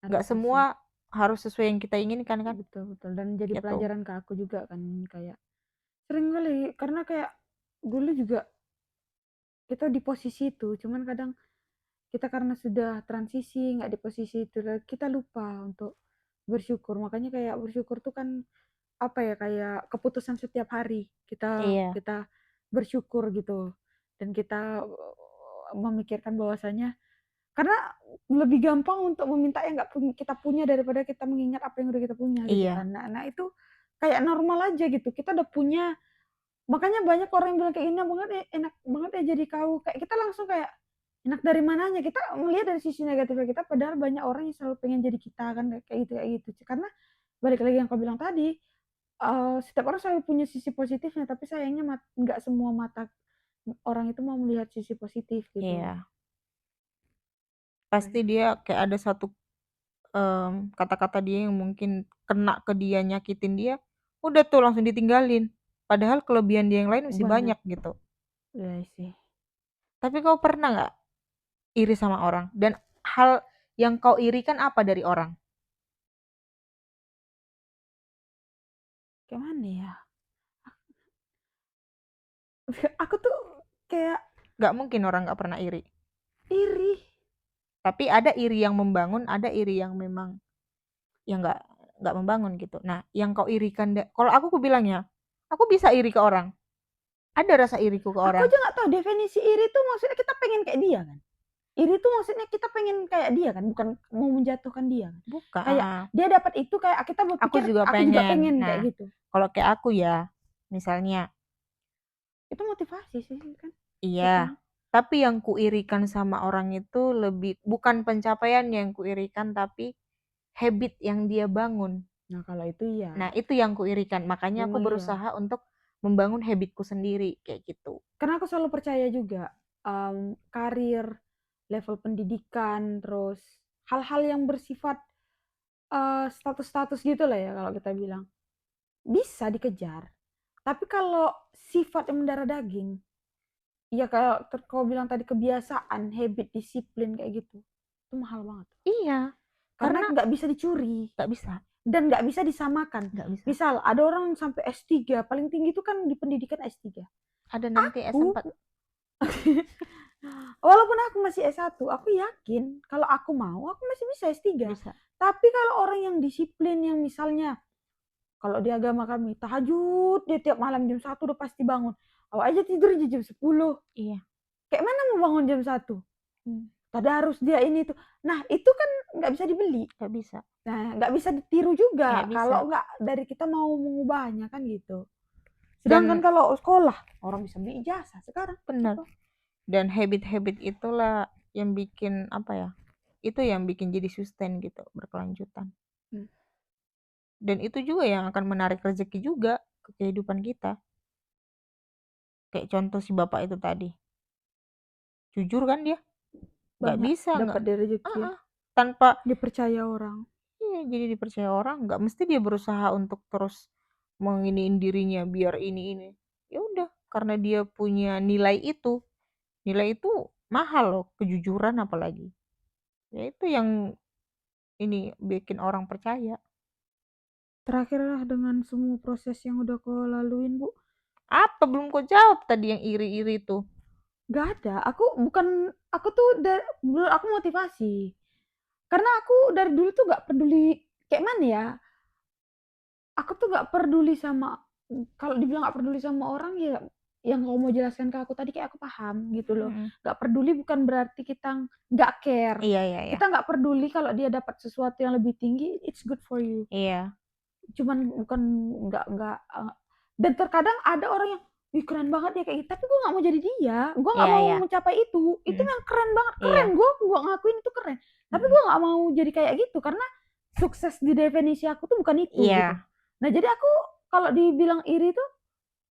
Nggak adaptasi. semua harus sesuai yang kita inginkan kan Betul betul, dan jadi gitu. pelajaran ke aku juga kan, kayak sering kali karena kayak dulu juga kita di posisi itu, cuman kadang kita karena sudah transisi, nggak di posisi itu, kita lupa untuk bersyukur. Makanya kayak bersyukur tuh kan, apa ya, kayak keputusan setiap hari. Kita Iya, kita bersyukur gitu. Dan kita memikirkan bahwasanya karena lebih gampang untuk meminta yang nggak kita punya daripada kita mengingat apa yang udah kita punya gitu iya, kan. Nah itu kayak normal aja gitu. Kita udah punya, makanya banyak orang yang bilang kayak, enak banget ya jadi kau." Kayak kita langsung kayak, enak dari mananya? Kita melihat dari sisi negatifnya kita, padahal banyak orang yang selalu pengen jadi kita kan, kayak gitu. Karena balik lagi yang kau bilang tadi, setiap orang selalu punya sisi positifnya, tapi sayangnya nggak semua mata orang itu mau melihat sisi positif gitu. iya. Pasti Kayak dia kayak ada satu kata-kata dia yang mungkin kena ke dia, nyakitin dia, udah tuh langsung ditinggalin. Padahal kelebihan dia yang lain masih banyak, banyak gitu. iya sih. Tapi kau pernah nggak iri sama orang? Dan hal yang kau irikan apa dari orang? Kayak mana ya? Aku tuh kayak Gak mungkin orang nggak pernah iri. iri. Tapi ada iri yang membangun, ada iri yang memang yang nggak membangun gitu. Nah, yang kau irikan, kalau aku bilangnya, aku bisa iri ke orang. Ada rasa iriku ke Aku orang. aja nggak tahu definisi iri tuh maksudnya kita pengen kayak dia kan? Iri tuh maksudnya kita pengen kayak dia kan, bukan mau menjatuhkan dia kan. Kayak Bukan. dia dapat itu kayak kita Aku berpikir juga aku juga pengen. pengen Nah, kayak gitu. kalau kayak aku ya, misalnya, Itu motivasi sih kan iya. jatuhnya. Tapi yang kuirikan sama orang itu lebih bukan pencapaian yang kuirikan, tapi habit yang dia bangun. Nah, kalau itu iya. Nah, itu yang kuirikan. Makanya aku Memang iya. berusaha untuk membangun habitku sendiri kayak gitu. Karena aku selalu percaya juga, karir, level pendidikan, terus hal-hal yang bersifat, status-status gitu lah ya kalau kita bilang, bisa dikejar. Tapi kalau sifat yang mendarah daging, ya kayak kau bilang tadi, kebiasaan, habit, disiplin kayak gitu, itu mahal banget. Iya, Karena karena nggak bisa dicuri nggak bisa, dan nggak bisa disamakan. nggak bisa. Misal ada orang sampai S3, paling tinggi itu kan di pendidikan S3. Ada nanti Aku S4 walaupun aku masih S1, aku yakin kalau aku mau, aku masih bisa S3. bisa. Tapi kalau orang yang disiplin, yang misalnya kalau di agama kami tahajud, dia tiap malam jam 1 udah pasti bangun. Awak aja tidur jam 10. Iya, Kayak mana mau bangun jam 1? Tadarus dia ini tuh. Nah, itu kan nggak bisa dibeli. nggak bisa, Nah, nggak bisa ditiru juga nggak bisa. kalau nggak dari kita mau mengubahnya kan gitu. Sedangkan Dan kalau sekolah, orang bisa beli ijazah sekarang benar. gitu. Dan habit-habit itulah yang bikin apa ya? Itu yang bikin jadi sustain gitu, berkelanjutan. Hmm. Dan itu juga yang akan menarik rezeki juga ke kehidupan kita. Kayak contoh si bapak itu tadi. Jujur kan dia? Nggak Banyak bisa, nggak. dapat dari rezeki ya. Uh-uh. Tanpa Dipercaya orang. iya, jadi dipercaya orang, nggak mesti dia berusaha untuk terus menginiin dirinya biar ini. Ya udah, karena dia punya nilai itu. Nilai itu mahal loh, kejujuran apalagi. Ya itu yang ini bikin orang percaya. Terakhirlah dengan semua proses yang udah kau laluin, Bu. Apa belum kau jawab tadi yang iri-iri tuh? Gak ada. Aku tuh aku motivasi. Karena aku dari dulu tuh gak peduli kayak mana ya. Aku tuh gak peduli sama kalau dibilang nggak peduli sama orang ya, yang kamu mau jelaskan ke aku tadi kayak aku paham gitu loh. Nggak peduli bukan berarti kita nggak care. Iya, iya, iya. Kita nggak peduli kalau dia dapat sesuatu yang lebih tinggi, it's good for you. Iya. Cuman bukan nggak dan terkadang ada orang yang, "Wih keren banget ya kayak gitu," tapi gue nggak mau jadi dia, gue nggak Iya, mau iya. mencapai itu Mm-mm. memang keren banget, Iya. keren, gue ngakuin itu keren, tapi gue nggak mau jadi kayak gitu karena sukses di definisi aku tuh bukan itu Iya. gitu. Nah jadi aku kalau dibilang iri tuh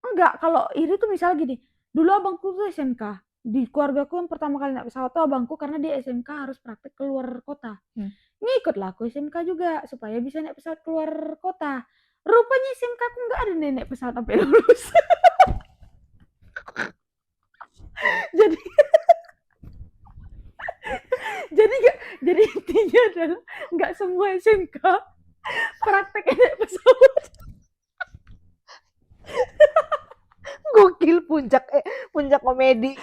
enggak, kalau iri tuh misalnya gini, dulu abangku tuh SMK, di keluargaku yang pertama kali naik pesawat tuh abangku karena dia SMK harus praktek keluar kota. Ngikutlah aku SMK juga supaya bisa naik pesawat keluar kota. Rupanya SMK aku nggak ada naik pesawat sampai lulus. jadi jadi intinya adalah nggak semua SMK praktek naik pesawat. Gokil, puncak komedi.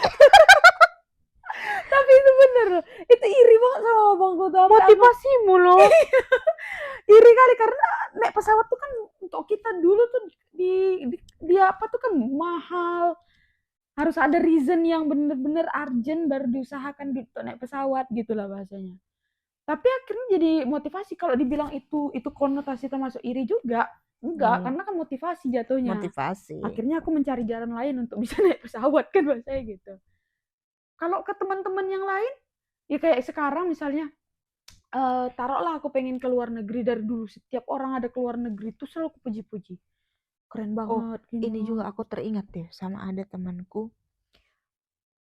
Tapi itu bener loh, itu iri banget sama abangku tuh. Motivasimu loh. Iri kali karena naik pesawat tuh kan untuk kita dulu tuh di apa tuh kan mahal, harus ada reason yang bener-bener urgent baru diusahakan untuk naik pesawat gitulah bahasanya. Tapi akhirnya jadi motivasi. Kalau dibilang itu konotasi termasuk iri juga enggak, karena kan motivasi jatuhnya. Motivasi. Akhirnya aku mencari jalan lain untuk bisa naik pesawat kan bahasanya gitu. Kalau ke teman-teman yang lain ya kayak sekarang misalnya taruhlah aku pengen ke luar negeri, dari dulu setiap orang ada ke luar negeri tuh selalu aku puji-puji, keren banget gini Ini juga aku teringat deh sama ada temanku,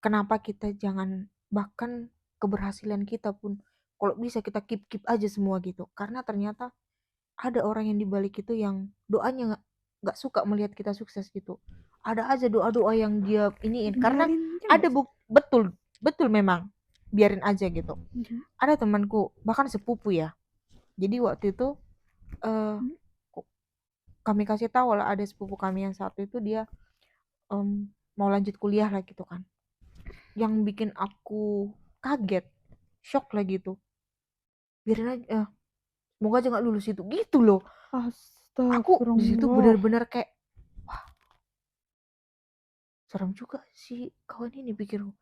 kenapa kita jangan, bahkan keberhasilan kita pun kalau bisa kita keep aja semua gitu, karena ternyata ada orang yang dibalik itu yang doanya nggak suka melihat kita sukses gitu, ada aja doa-doa yang dia iniin karena ada betul memang biarin aja gitu. Ada temanku bahkan sepupu ya, jadi waktu itu kami kasih tahu lah, ada sepupu kami yang satu itu dia mau lanjut kuliah lah gitu kan, yang bikin aku kaget, shock lah gitu, biarin aja, semoga aja nggak lulus itu gitu loh. Aku di situ benar-benar kayak, wah serem juga sih kawan ini pikirku.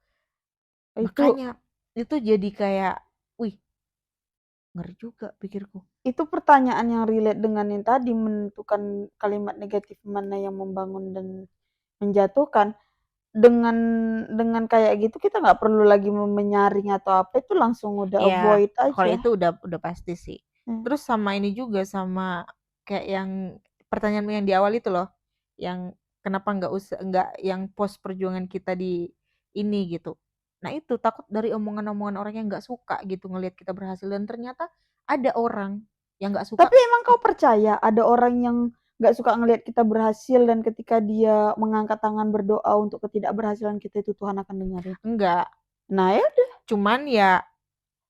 Makanya itu jadi kayak, wih ngeri juga pikirku. Itu pertanyaan yang relate dengan yang tadi, menentukan kalimat negatif mana yang membangun dan menjatuhkan. Dengan kayak gitu kita nggak perlu lagi menyaring atau apa, itu langsung udah avoid aja. Kalau itu udah pasti sih. Terus sama ini juga, sama kayak yang pertanyaanmu yang di awal itu loh, yang kenapa nggak yang post perjuangan kita di ini gitu. Nah itu takut dari omongan-omongan orang yang nggak suka gitu ngelihat kita berhasil, dan ternyata ada orang yang nggak suka. Tapi emang kau percaya ada orang yang nggak suka ngelihat kita berhasil dan ketika dia mengangkat tangan berdoa untuk ketidakberhasilan kita itu Tuhan akan dengarin? Enggak. Nah ya udah. Cuman ya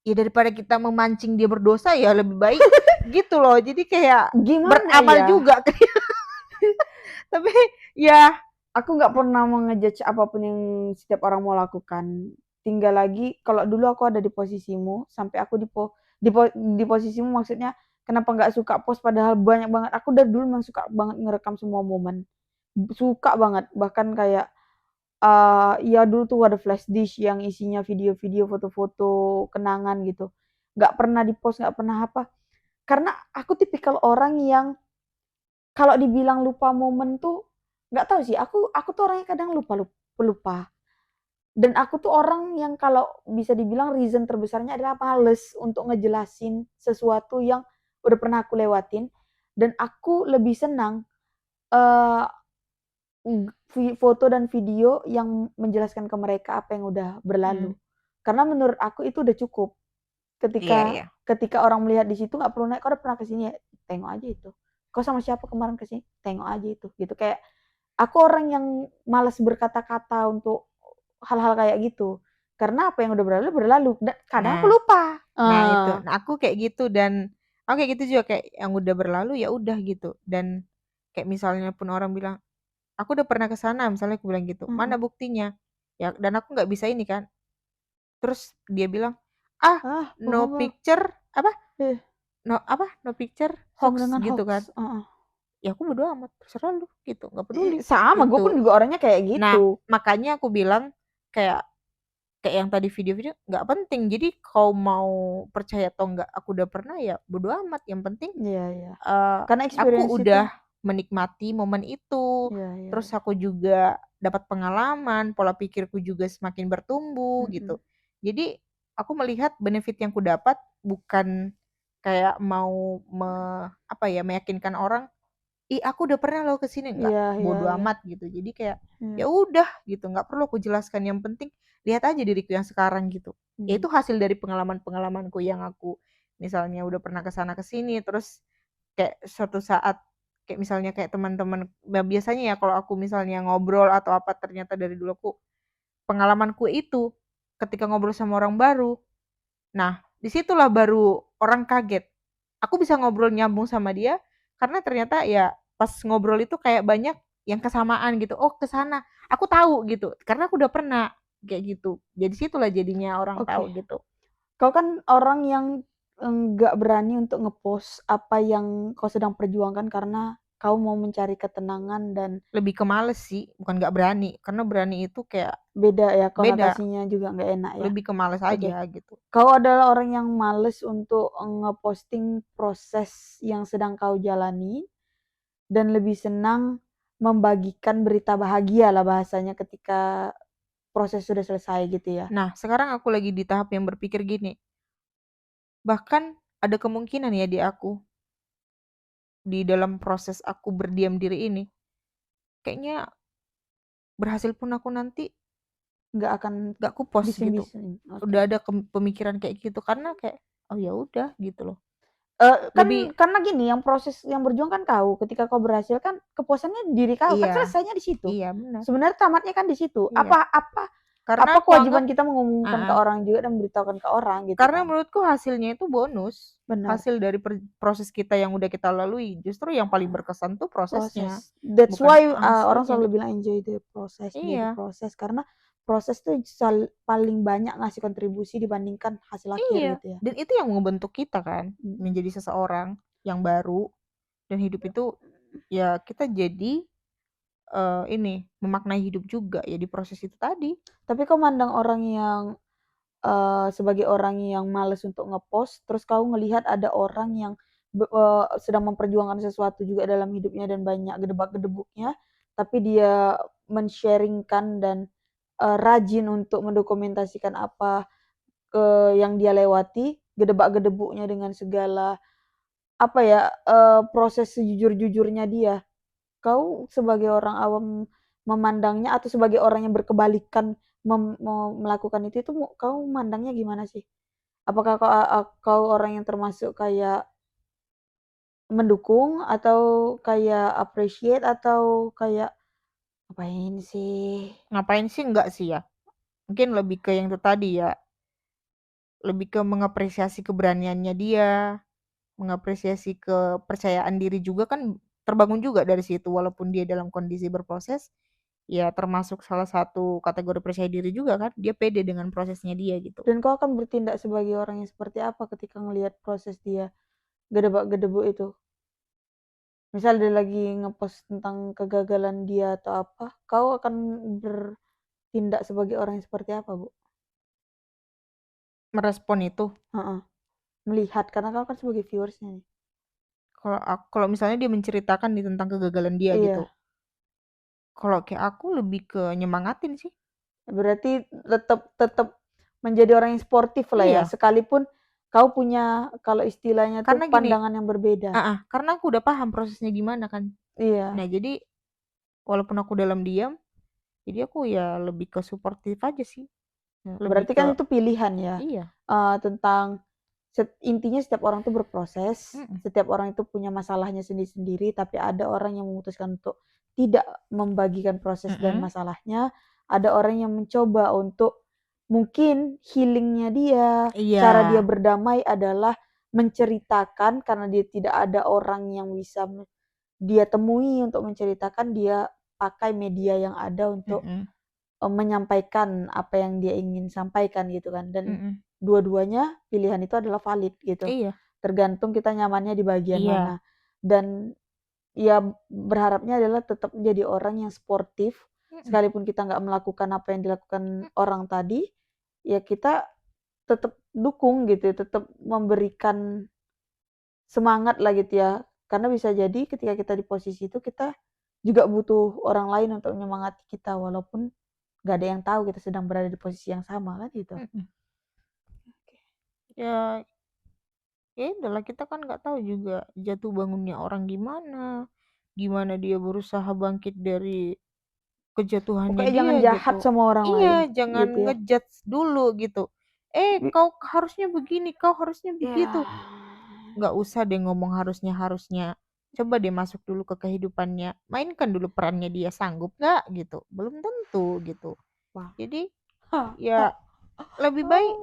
daripada kita memancing dia berdosa ya lebih baik gitu loh. Jadi kayak beramal juga. Tapi ya aku nggak pernah mengejudge apapun yang setiap orang mau lakukan. Tinggal lagi kalau dulu aku ada di posisimu, sampai aku di posisimu, maksudnya kenapa nggak suka post padahal banyak banget. Aku dari dulu memang suka banget ngerekam semua momen, suka banget, bahkan kayak ya dulu tuh ada flash disk yang isinya video-video, foto-foto kenangan gitu, nggak pernah di post, nggak pernah apa, karena aku tipikal orang yang kalau dibilang lupa momen tuh nggak tahu sih, aku tuh orangnya kadang lupa. Dan aku tuh orang yang kalau bisa dibilang reason terbesarnya adalah males untuk ngejelasin sesuatu yang udah pernah aku lewatin, dan aku lebih senang foto dan video yang menjelaskan ke mereka apa yang udah berlalu. Karena menurut aku itu udah cukup. Ketika orang melihat di situ nggak perlu naik, kau udah pernah kesini ya, tengok aja itu. Kau sama siapa kemarin kesini, tengok aja itu. Gitu kayak aku orang yang malas berkata-kata untuk hal-hal kayak gitu. Karena apa yang udah berlalu, dan kadang aku lupa. Nah itu, aku kayak gitu, dan aku kayak gitu juga, kayak yang udah berlalu ya udah gitu. Dan kayak misalnya pun orang bilang, aku udah pernah ke sana, misalnya aku bilang gitu, mana buktinya? Ya, dan aku nggak bisa ini kan. Terus dia bilang, no picture, no picture hoax gitu kan. ya aku bodo amat, terserah lu gitu, nggak peduli Sama, gue pun gitu. juga orangnya kayak Nah, gitu. makanya aku bilang kayak yang tadi video-video nggak penting. Jadi kau mau percaya atau nggak, aku udah pernah ya bodo amat. Yang penting Iya, iya. Karena aku experience itu, udah menikmati momen itu. iya, iya, Terus iya. aku juga dapat pengalaman, pola pikirku juga semakin bertumbuh gitu. Mm-mm. Jadi aku melihat benefit yang ku dapat bukan kayak mau meyakinkan orang, ih aku udah pernah loh ke sini, enggak, Iya, iya, bodo iya. amat gitu. Jadi kayak Iya. ya udah gitu, nggak perlu aku jelaskan, yang penting lihat aja diriku yang sekarang gitu. Ya Hmm. itu hasil dari pengalaman-pengalamanku yang aku misalnya udah pernah ke sana ke sini, terus kayak suatu saat kayak misalnya kayak teman-teman, biasanya ya kalau aku misalnya ngobrol atau apa, ternyata dari dulu aku pengalamanku itu ketika ngobrol sama orang baru, nah disitulah baru orang kaget. Aku bisa ngobrol nyambung sama dia karena ternyata ya pas ngobrol itu kayak banyak yang kesamaan gitu. Oh, ke sana. Aku tahu gitu. Karena aku udah pernah kayak gitu. Jadi situlah jadinya orang Oke. tahu gitu. Kau kan orang yang nggak berani untuk ngepost apa yang kau sedang perjuangkan karena kau mau mencari ketenangan dan Lebih ke males sih, bukan nggak berani. Karena berani itu kayak beda ya, beda. konotasinya juga nggak enak ya. Lebih ke males Oke. aja gitu. Kau adalah orang yang males untuk ngeposting proses yang sedang kau jalani dan lebih senang membagikan berita bahagia lah bahasanya ketika proses sudah selesai gitu ya. Nah, sekarang aku lagi di tahap yang berpikir gini. Bahkan ada kemungkinan ya di dalam proses aku berdiam diri ini, kayaknya berhasil pun aku nanti Nggak akan gak aku post gitu. bising-bising. Oke. Udah ada pemikiran kayak gitu karena kayak oh ya udah gitu loh. Kan Lebih karena gini, yang proses yang berjuang kan kau, ketika kau berhasil kan kepuasannya diri kau, kan iya, selesainya di situ. iya benar. Sebenarnya tamatnya kan di situ. Iya. Apa apa Karena apa aku anggap kewajiban kita mengumumkan ke uh orang juga dan memberitahukan ke orang gitu karena kan. menurutku hasilnya itu bonus. Benar. Hasil dari proses kita yang udah kita lalui. Justru yang paling berkesan tuh prosesnya, Proses. That's bukan why orang hasilnya. selalu bilang enjoy the process, jadi Iya. proses karena proses tuh paling banyak ngasih kontribusi dibandingkan hasil akhir Iya. gitu ya. Dan itu yang membentuk kita kan menjadi seseorang yang baru, dan hidup itu ya kita jadi ini memaknai hidup juga ya di proses itu tadi. Tapi kau mandang orang yang sebagai orang yang males untuk ngepost, terus kau ngelihat ada orang yang sedang memperjuangkan sesuatu juga dalam hidupnya dan banyak gedebak-gedebuknya, tapi dia men-sharing-kan dan rajin untuk mendokumentasikan apa yang dia lewati, gedebak-gedebuknya dengan segala apa ya, proses sejujur-jujurnya dia. Kau sebagai orang awam memandangnya atau sebagai orang yang berkebalikan melakukan itu kau mandangnya gimana sih? Apakah kau orang yang termasuk kayak mendukung atau kayak appreciate atau kayak, "Ngapain sih?" Ngapain sih enggak sih ya. Mungkin lebih ke yang itu tadi ya, lebih ke mengapresiasi keberaniannya dia, mengapresiasi kepercayaan diri juga kan terbangun juga dari situ, walaupun dia dalam kondisi berproses, ya termasuk salah satu kategori percaya diri juga kan, dia pede dengan prosesnya dia gitu. Dan kau akan bertindak sebagai orang yang seperti apa ketika ngelihat proses dia gedebak-gedebuk itu? Misal dia lagi ngepost tentang kegagalan dia atau apa, kau akan bertindak sebagai orang yang seperti apa, Bu? Merespon itu, Heeh, melihat karena kau kan sebagai viewersnya nih. kalau misalnya dia menceritakan nih tentang kegagalan dia gitu, Iya, kalau kayak aku lebih ke nyemangatin sih. berarti tetap tetap menjadi orang yang sportif lah ya, Iya, sekalipun kau punya kalau istilahnya tuh karena gini, pandangan yang berbeda. karena aku udah paham prosesnya gimana kan. Iya, Nah jadi walaupun aku dalam diam, jadi aku ya lebih ke suportif aja sih, lebih berarti ke kan itu pilihan ya, iya, tentang intinya setiap orang tuh berproses, mhm, setiap orang itu punya masalahnya sendiri-sendiri, tapi ada orang yang memutuskan untuk tidak membagikan proses dan mhm, masalahnya, ada orang yang mencoba untuk mungkin healing-nya dia, iya, cara dia berdamai adalah menceritakan karena dia tidak ada orang yang bisa dia temui untuk menceritakan, dia pakai media yang ada untuk mhm, menyampaikan apa yang dia ingin sampaikan gitu kan, dan mhm, dua-duanya pilihan itu adalah valid gitu. iya, Tergantung kita nyamannya di bagian iya, mana. Dan ya berharapnya adalah tetap menjadi orang yang sportif, Mm-mm. sekalipun kita nggak melakukan apa yang dilakukan orang tadi, ya kita tetap dukung gitu, tetap memberikan semangat lah gitu ya. Karena bisa jadi ketika kita di posisi itu kita juga butuh orang lain untuk menyemangati kita walaupun nggak ada yang tahu kita sedang berada di posisi yang sama kan gitu. Mm-mm. Ya, ya udahlah, kita kan nggak tahu juga jatuh bangunnya orang gimana dia berusaha bangkit dari kejatuhannya Pokoknya jangan dia jahat gitu. sama orang lain Iya, jangan gitu ya. ngejudge dulu gitu. Kau harusnya begini, kau harusnya begitu. Ya. Nggak usah deh ngomong harusnya. Coba deh masuk dulu ke kehidupannya. Mainkan dulu perannya, dia sanggup nggak gitu. Belum tentu gitu. Wah. Jadi ya lebih baik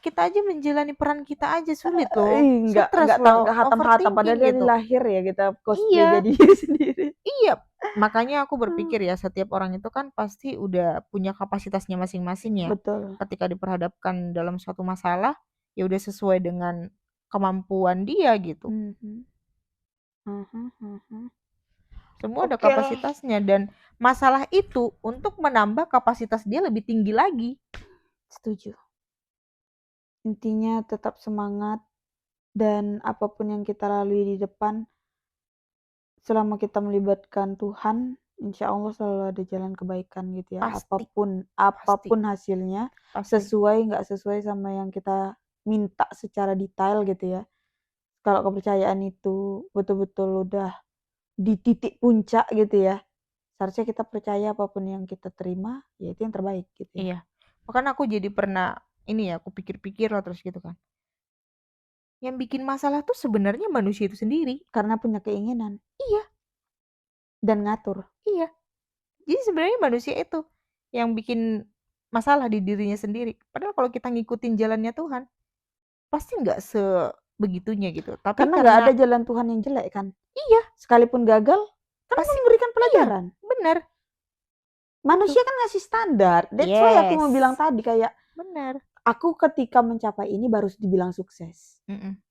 kita aja menjalani peran kita aja sulit loh. Nggak Stres loh, hatam-hatam padahal overthinking dari gitu. lahir ya kita cosplay Iya, jadi diri sendiri. iya. Makanya aku berpikir ya, setiap orang itu kan pasti udah punya kapasitasnya masing-masing ya. Betul. Ketika diperhadapkan dalam suatu masalah, ya udah sesuai dengan kemampuan dia gitu. Semua ada Oke lah. kapasitasnya, dan masalah itu untuk menambah kapasitas dia lebih tinggi lagi. Setuju. Intinya tetap semangat dan apapun yang kita lalui di depan, selama kita melibatkan Tuhan, insya Allah selalu ada jalan kebaikan gitu ya. Pasti. Apapun hasilnya, Pasti. sesuai nggak sesuai sama yang kita minta secara detail gitu ya. Kalau kepercayaan itu betul-betul udah di titik puncak gitu ya, seharusnya kita percaya apapun yang kita terima, ya itu yang terbaik gitu ya. Iya. Makanya aku jadi pernah aku pikir-pikir lah terus gitu kan. Yang bikin masalah tuh sebenarnya manusia itu sendiri. Karena punya keinginan. Iya. Dan ngatur. Iya. Jadi sebenarnya manusia itu yang bikin masalah di dirinya sendiri. Padahal kalau kita ngikutin jalannya Tuhan, pasti nggak sebegitunya gitu. Tapi Karena nggak ada jalan Tuhan yang jelek kan. Iya. Sekalipun gagal, kan pasti memberikan pelajaran. Iya, benar. Manusia kan ngasih standar. That's why aku mau bilang tadi kayak, benar. Aku ketika mencapai ini baru dibilang sukses.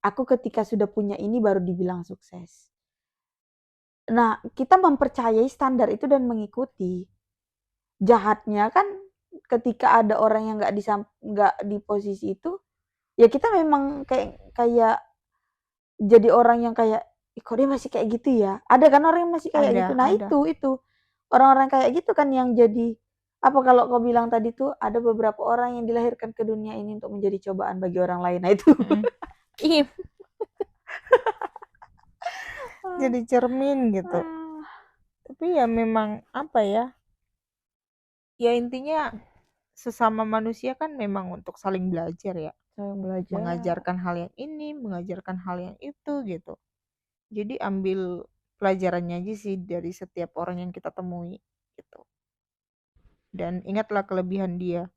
Aku ketika sudah punya ini baru dibilang sukses. Nah, kita mempercayai standar itu dan mengikuti. Jahatnya kan ketika ada orang yang nggak di posisi itu, ya kita memang kayak jadi orang yang kayak, kok dia masih kayak gitu ya? Ada kan orang yang masih kayak gitu. Nah itu orang-orang kayak gitu kan yang jadi apa kalau kau bilang tadi tuh ada beberapa orang yang dilahirkan ke dunia ini untuk menjadi cobaan bagi orang lain. Nah itu. Iya. Jadi cermin gitu. Tapi ya memang apa ya? Ya intinya sesama manusia kan memang untuk saling belajar ya. Saling belajar. Mengajarkan hal yang ini, mengajarkan hal yang itu gitu. Jadi ambil pelajarannya aja sih dari setiap orang yang kita temui gitu. Dan ingatlah kelebihan dia.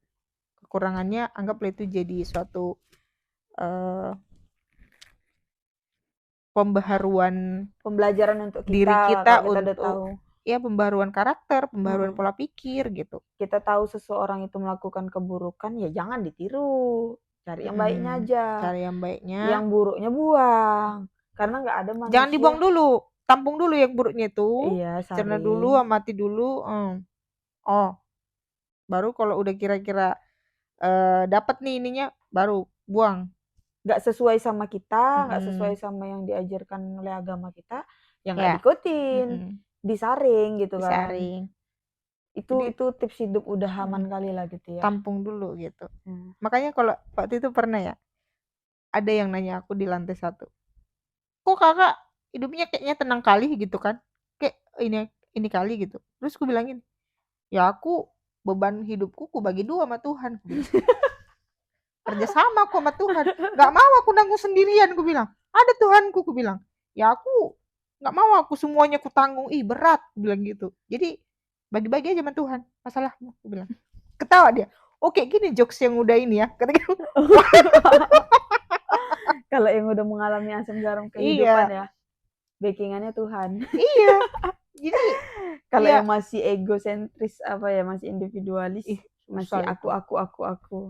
Kekurangannya anggaplah itu jadi suatu pembelajaran untuk kita, diri kita udah untuk tahu. Ya pembaruan karakter, pembaruan pola pikir gitu. Kita tahu seseorang itu melakukan keburukan, ya jangan ditiru. Cari yang baiknya aja. Cari yang baiknya. Yang buruknya buang. Karena nggak ada manusia. Jangan dibuang dulu, tampung dulu yang buruknya itu. Iya, cerna dulu, amati dulu. Oh, baru kalau udah kira-kira dapat nih ininya, baru buang. Nggak sesuai sama kita, nggak sesuai sama yang diajarkan oleh agama kita, yang nggak diikutin, disaring gitu kan. Disaring. Itu tips hidup udah aman kali lah gitu ya. Tampung dulu gitu. Makanya kalau waktu itu pernah ya, ada yang nanya aku di lantai 1. Kok kakak hidupnya kayaknya tenang kali gitu kan? Kayak ini kali gitu. Terus aku bilangin, ya aku beban hidupku ku bagi 2 sama Tuhan. Kerja sama aku sama Tuhan. Gak mau aku nanggung sendirian, aku bilang. Ada Tuhanku, aku bilang. Ya aku gak mau aku semuanya ku tanggung. Berat, aku bilang gitu. Jadi bagi-bagi aja sama Tuhan. Masalahmu, aku bilang. Ketawa dia. Oke, gini jokes yang udah ini ya. Kalau yang udah mengalami asam garam kehidupan ya, backingannya Tuhan. Iya. Jadi kalau yang masih egosentris masih individualis, masih aku.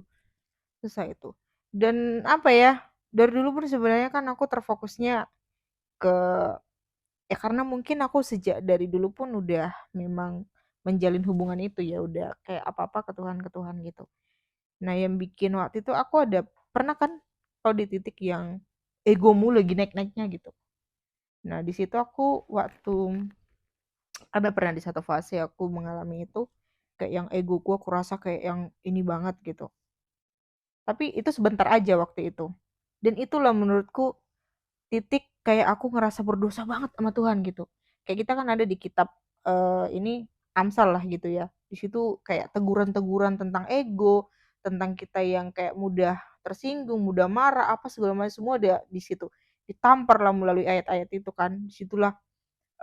Susah itu. Dan apa ya? Dari dulu pun sebenarnya kan aku terfokusnya ke Ya karena mungkin aku sejak dari dulu pun udah memang menjalin hubungan itu ya, udah kayak apa-apa ke Tuhan gitu. Nah yang bikin waktu itu aku ada pernah kan kalau di titik yang egomu lagi naik-naiknya gitu. Nah di situ aku waktu ada pernah di satu fase aku mengalami itu, kayak yang egoku aku rasa kayak yang ini banget gitu. Tapi itu sebentar aja waktu itu. Dan itulah menurutku titik kayak aku ngerasa berdosa banget sama Tuhan gitu. Kayak kita kan ada di kitab ini Amsal lah gitu ya. Di situ kayak teguran-teguran tentang ego, tentang kita yang kayak mudah tersinggung, mudah marah, apa segala macam semua ada di situ. Ditampar lah melalui ayat-ayat itu kan. Disitulah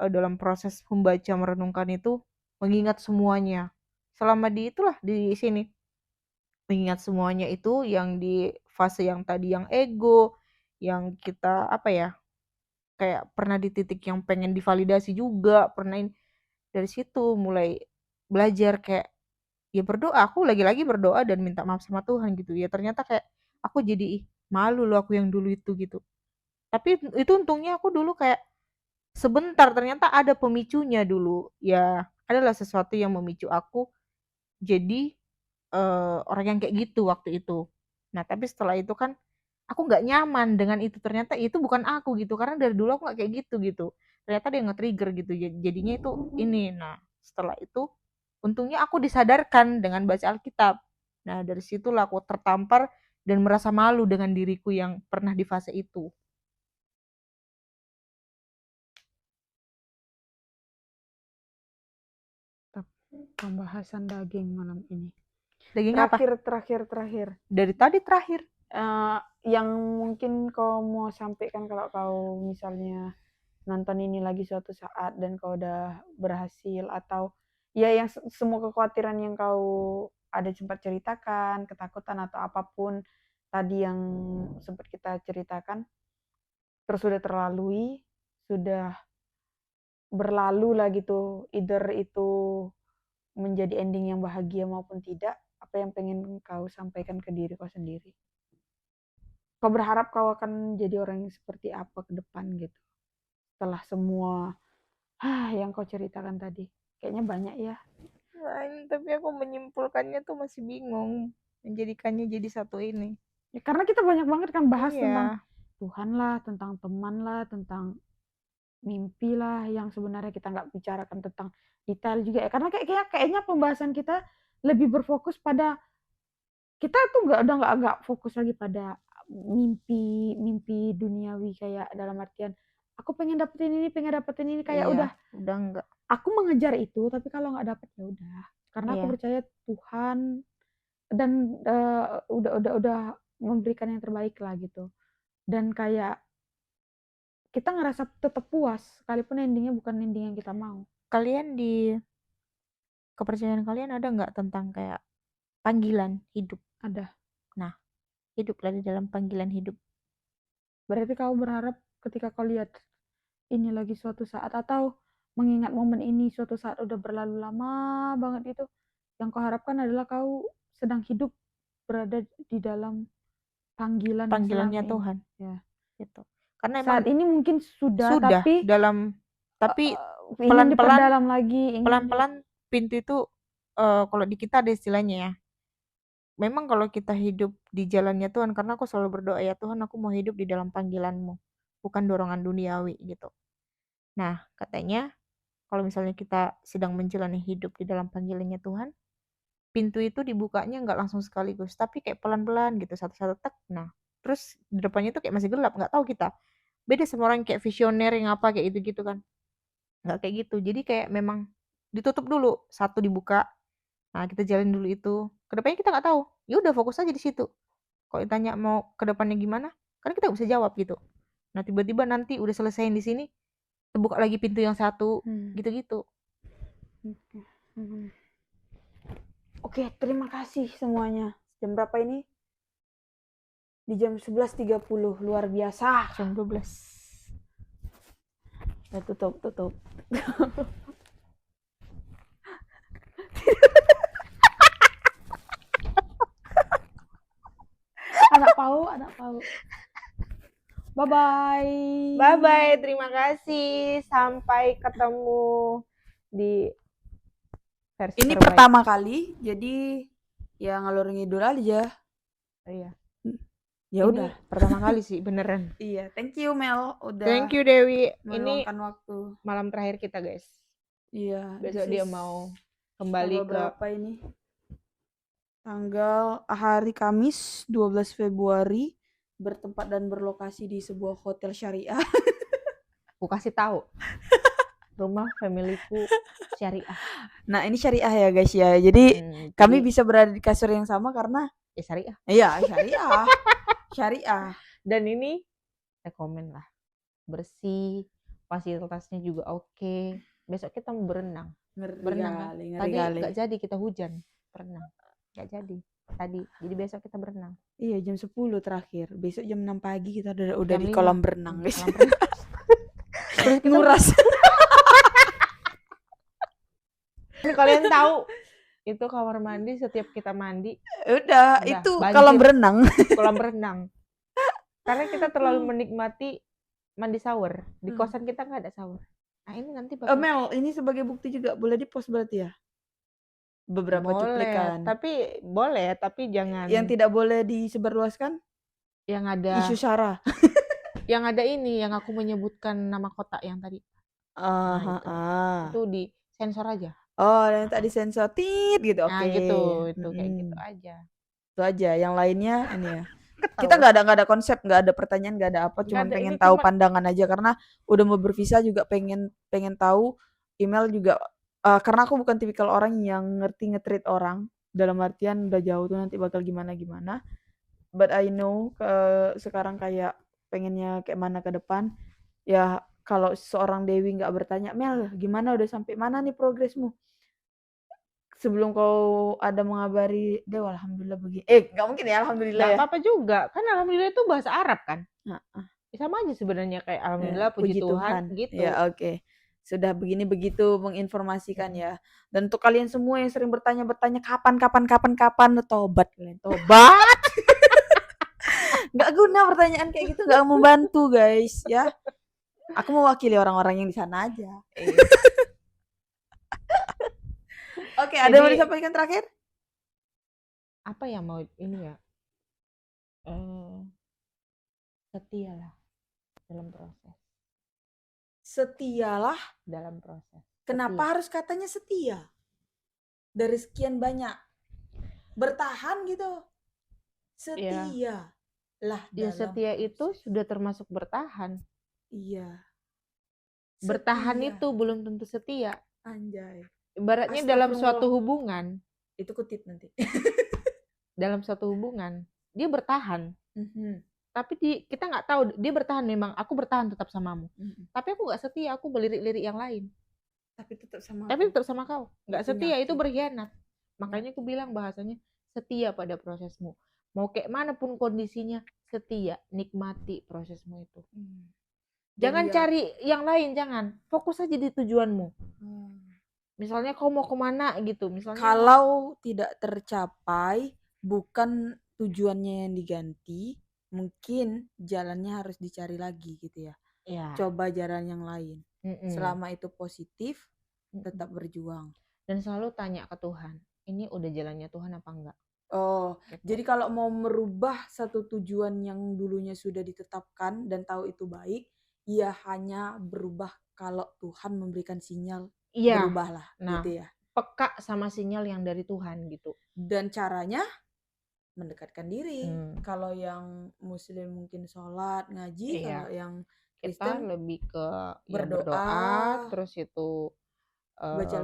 dalam proses membaca merenungkan itu mengingat semuanya. Selama di itulah di sini mengingat semuanya itu yang di fase yang tadi yang ego, yang kita apa ya, kayak pernah di titik yang pengen divalidasi juga, pernah dari situ mulai belajar kayak ya berdoa, aku lagi-lagi berdoa dan minta maaf sama Tuhan gitu ya. Ternyata kayak aku jadi ih, malu loh aku yang dulu itu gitu. Tapi itu untungnya aku dulu kayak sebentar ternyata ada pemicunya dulu. Ya, adalah sesuatu yang memicu aku jadi orang yang kayak gitu waktu itu. Nah, tapi setelah itu kan aku nggak nyaman dengan itu, ternyata itu bukan aku gitu, karena dari dulu aku nggak kayak gitu gitu. Ternyata dia nge-trigger gitu, jadinya itu ini. Nah, setelah itu untungnya aku disadarkan dengan baca Alkitab. Nah, dari situlah aku tertampar dan merasa malu dengan diriku yang pernah di fase itu. Pembahasan daging malam ini. Daging apa? Terakhir. Dari tadi terakhir. Yang mungkin kau mau sampaikan kalau kau misalnya nonton ini lagi suatu saat dan kau udah berhasil, atau ya yang semua kekhawatiran yang kau ada sempat ceritakan, ketakutan atau apapun tadi yang sempat kita ceritakan, terus sudah terlalui, sudah berlalu lah gitu, either itu menjadi ending yang bahagia maupun tidak, apa yang pengen kau sampaikan ke diri kau sendiri? Kau berharap kau akan jadi orang yang seperti apa ke depan gitu? Setelah semua yang kau ceritakan tadi. Kayaknya banyak ya. Tapi aku menyimpulkannya tuh masih bingung, menjadikannya jadi satu ini. Ya, karena kita banyak banget kan bahas tentang Iya. Tuhan lah, tentang teman lah, tentang mimpi lah, yang sebenarnya kita nggak bicarakan tentang detail juga ya. Karena kayaknya pembahasan kita lebih berfokus pada kita tuh nggak fokus lagi pada mimpi mimpi duniawi, kayak dalam artian aku pengen dapetin ini kayak Iya, udah udah enggak. aku mengejar itu, tapi kalau nggak dapet ya udah, karena aku Iya. percaya Tuhan dan udah memberikan yang terbaik lah gitu. Dan kayak kita ngerasa tetap puas sekalipun endingnya bukan ending yang kita mau. Kalian di kepercayaan kalian ada nggak tentang kayak panggilan hidup? Ada. Nah, hiduplah di dalam panggilan hidup. Berarti kau berharap ketika kau lihat ini lagi suatu saat, atau mengingat momen ini suatu saat udah berlalu lama banget itu, yang kau harapkan adalah kau sedang hidup berada di dalam panggilan yang selama Panggilannya ini. Tuhan Ya. gitu. Karena emang Saat ini mungkin sudah, sudah tapi dalam, tapi ingin pelan-pelan diperdalam lagi, pelan-pelan pintu itu kalau di kita ada istilahnya ya. Memang kalau kita hidup di jalannya Tuhan, karena aku selalu berdoa ya Tuhan aku mau hidup di dalam panggilanmu, bukan dorongan duniawi gitu. Nah, katanya kalau misalnya kita sedang menjalani hidup di dalam panggilannya Tuhan, pintu itu dibukanya nggak langsung sekaligus, tapi kayak pelan-pelan gitu, satu-satu tek. Nah, terus di depannya itu kayak masih gelap, nggak tahu kita. Beda sama orang kayak visioner yang apa kayak gitu-gitu kan. Nggak kayak gitu. Jadi kayak memang ditutup dulu, satu dibuka. Nah, kita jalin dulu itu. Kedepannya kita nggak tahu. Ya udah fokus aja di situ. Kalau ditanya mau ke depannya gimana, kan kita nggak bisa jawab gitu. Nah, tiba-tiba nanti udah selesaiin di sini, terbuka lagi pintu yang satu, gitu-gitu. Oke, terima kasih semuanya. Jam berapa ini? Di jam 11.30. Luar biasa. Jam 12. Ya, tutup. Anak pau. Bye-bye. Bye-bye, terima kasih. Sampai ketemu di versi Ini terbaik. pertama kali, jadi ya ngalur ngidul aja. Iya. Ya Ini udah. pertama kali sih, beneran. Iya, thank you Mel udah Thank you Dewi. Ini meluangkan waktu. malam terakhir kita guys. Iya, Besok this dia is mau kembali tanggal ke berapa ini? Tanggal hari Kamis 12 Februari bertempat dan berlokasi di sebuah hotel syariah. aku kasih tahu. Rumah familyku syariah. Nah, ini syariah ya guys ya. Jadi kami jadi bisa berada di kasur yang sama karena ya syariah. iya, syariah. Syariah. Dan ini rekomen lah. Bersih, fasilitasnya juga oke. Besok kita mau berenang. Berenang kan? Tadi nggak jadi kita hujan berenang. Nggak jadi tadi. Jadi besok kita berenang. Iya, jam 10 terakhir. Besok jam 6 pagi kita udah Jam di 5. kolam berenang guys. Kolam berenang. Terus kita Nguras. Ini kalian tahu itu kamar mandi setiap kita mandi Udah, itu banjir. kolam berenang. Kolam berenang. Karena kita terlalu menikmati mandi shower. Di kosan kita nggak ada shower. Nah ini nanti bakal Mel, ini sebagai bukti juga boleh di-post berarti ya? Beberapa cuplikan. boleh, tapi jangan Yang tidak boleh disebarluaskan? yang ada Isu SARA. yang ada ini yang aku menyebutkan nama kota yang tadi. Itu di sensor aja. Oh, yang tadi sensor tit gitu. Nah, Oke. gitu. Itu kayak gitu aja. Itu aja. Yang lainnya ini ya. Ketau. Kita nggak ada konsep, nggak ada pertanyaan, nggak ada apa, cuma pengen tahu pandangan aja karena udah mau bervisa juga pengen tahu. Email juga karena aku bukan tipikal orang yang ngerti nge-treat orang, dalam artian udah jauh tuh nanti bakal gimana but I know sekarang kayak pengennya kayak mana ke depan ya. Kalau seorang Dewi nggak bertanya, Mel gimana udah sampai mana nih progresmu, sebelum kau ada mengabari Dewa alhamdulillah begini, nggak mungkin ya alhamdulillah Nggak ya. apa-apa juga kan alhamdulillah itu bahasa Arab kan. Sama aja sebenarnya kayak alhamdulillah puji Tuhan gitu ya. Oke. Sudah begini begitu menginformasikan ya. Dan untuk kalian semua yang sering bertanya kapan tobat kalian, tobat. Nggak guna pertanyaan kayak gitu, nggak membantu guys ya. Aku mewakili orang-orang yang di sana aja. Oke, ada yang mau disampaikan terakhir? Apa yang mau ini ya? Setialah dalam proses. Setialah dalam proses. Kenapa harus katanya setia? Dari sekian banyak bertahan gitu. Setia lah ya setia proses. Itu sudah termasuk bertahan. Iya. Bertahan itu belum tentu setia. Anjay. Ibaratnya dalam suatu hubungan. Itu kutip nanti. Dalam suatu hubungan dia bertahan. Tapi kita nggak tahu dia bertahan, memang aku bertahan tetap samamu. Tapi aku nggak setia, aku melirik-lirik yang lain. Tapi tetap sama kau. Nggak setia itu berkhianat. Makanya aku bilang bahasanya setia pada prosesmu. Mau kayak manapun kondisinya, setia, nikmati prosesmu itu. Jangan cari yang lain, jangan. Fokus aja di tujuanmu. Misalnya kau mau kemana gitu. Misalnya kalau tidak tercapai, bukan tujuannya yang diganti, mungkin jalannya harus dicari lagi gitu ya. Coba jalan yang lain. Selama itu positif, tetap berjuang. Dan selalu tanya ke Tuhan, ini udah jalannya Tuhan apa enggak? Gitu. Jadi kalau mau merubah satu tujuan yang dulunya sudah ditetapkan dan tahu itu baik, ya hanya berubah kalau Tuhan memberikan sinyal, berubahlah gitu ya. Peka sama sinyal yang dari Tuhan gitu. Dan caranya mendekatkan diri. Kalau yang Muslim mungkin sholat, ngaji. Kalau yang Kristen kita lebih ke berdoa, terus itu baca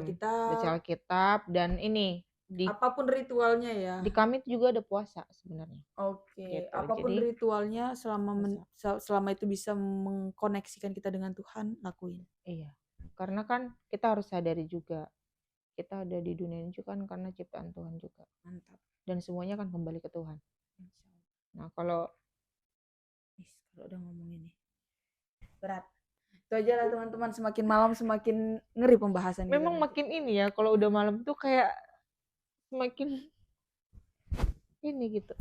Alkitab dan ini apapun ritualnya ya. Di kami juga ada puasa sebenarnya. Gitu. Apapun ritualnya selama itu bisa mengkoneksikan kita dengan Tuhan, lakuin. Iya. Karena kan kita harus sadari juga kita ada di dunia ini juga kan karena ciptaan Tuhan juga. Mantap. Dan semuanya kan kembali ke Tuhan. Nah, kalau udah ngomong ini berat. Itu aja lah teman-teman, semakin malam semakin ngeri pembahasan. Memang makin ini ya, kalau udah malam tuh kayak semakin ini gitu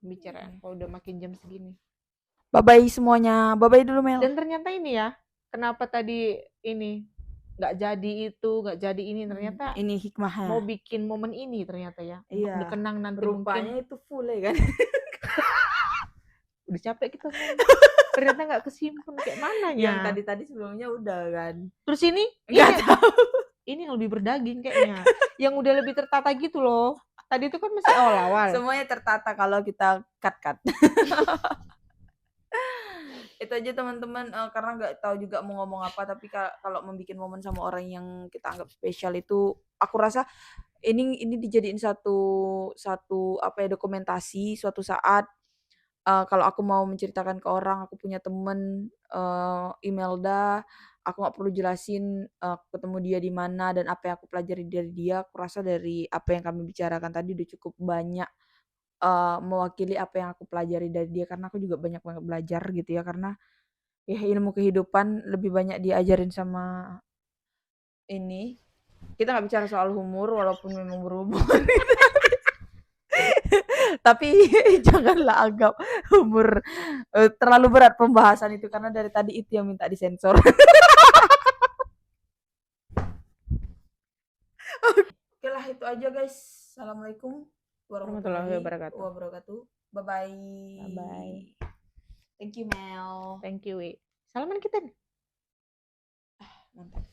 pembicaraan kalau udah makin jam segini. Bye-bye semuanya. Bye-bye dulu, Mel. Dan ternyata ini ya, kenapa tadi ini nggak jadi itu, nggak jadi ini, ternyata Ini hikmahnya. mau bikin momen ini ternyata ya, untuk Iya. dikenang nanti Rupanya mungkin itu full ya kan. udah capek kita ngomong. Ternyata nggak kesimpan kayak Yang mananya. tadi sebelumnya udah kan. Terus ini Nggak tahu. ini yang lebih berdaging kayaknya. Yang udah lebih tertata gitu loh. Tadi itu kan masih awal-awal. Semuanya tertata kalau kita cut. Itu aja teman-teman, karena nggak tahu juga mau ngomong apa, tapi kalau membuat momen sama orang yang kita anggap spesial itu, aku rasa ini dijadiin satu apa ya, dokumentasi suatu saat. Kalau aku mau menceritakan ke orang, aku punya temen, Imelda, aku nggak perlu jelasin, ketemu dia di mana dan apa yang aku pelajari dari dia, aku rasa dari apa yang kami bicarakan tadi udah cukup banyak, mewakili apa yang aku pelajari dari dia, karena aku juga banyak banget belajar gitu ya, karena ya ilmu kehidupan lebih banyak diajarin sama ini. Kita nggak bicara soal humor walaupun memang berhubungan. Tapi janganlah anggap umur terlalu berat pembahasan itu, karena dari tadi itu yang minta disensor. Oke lah, itu aja guys. Assalamualaikum warahmatullahi wabarakatuh. Bye bye. Bye bye. Thank you, Mel. Thank you, Wi. Salaman kita nih. Mantap.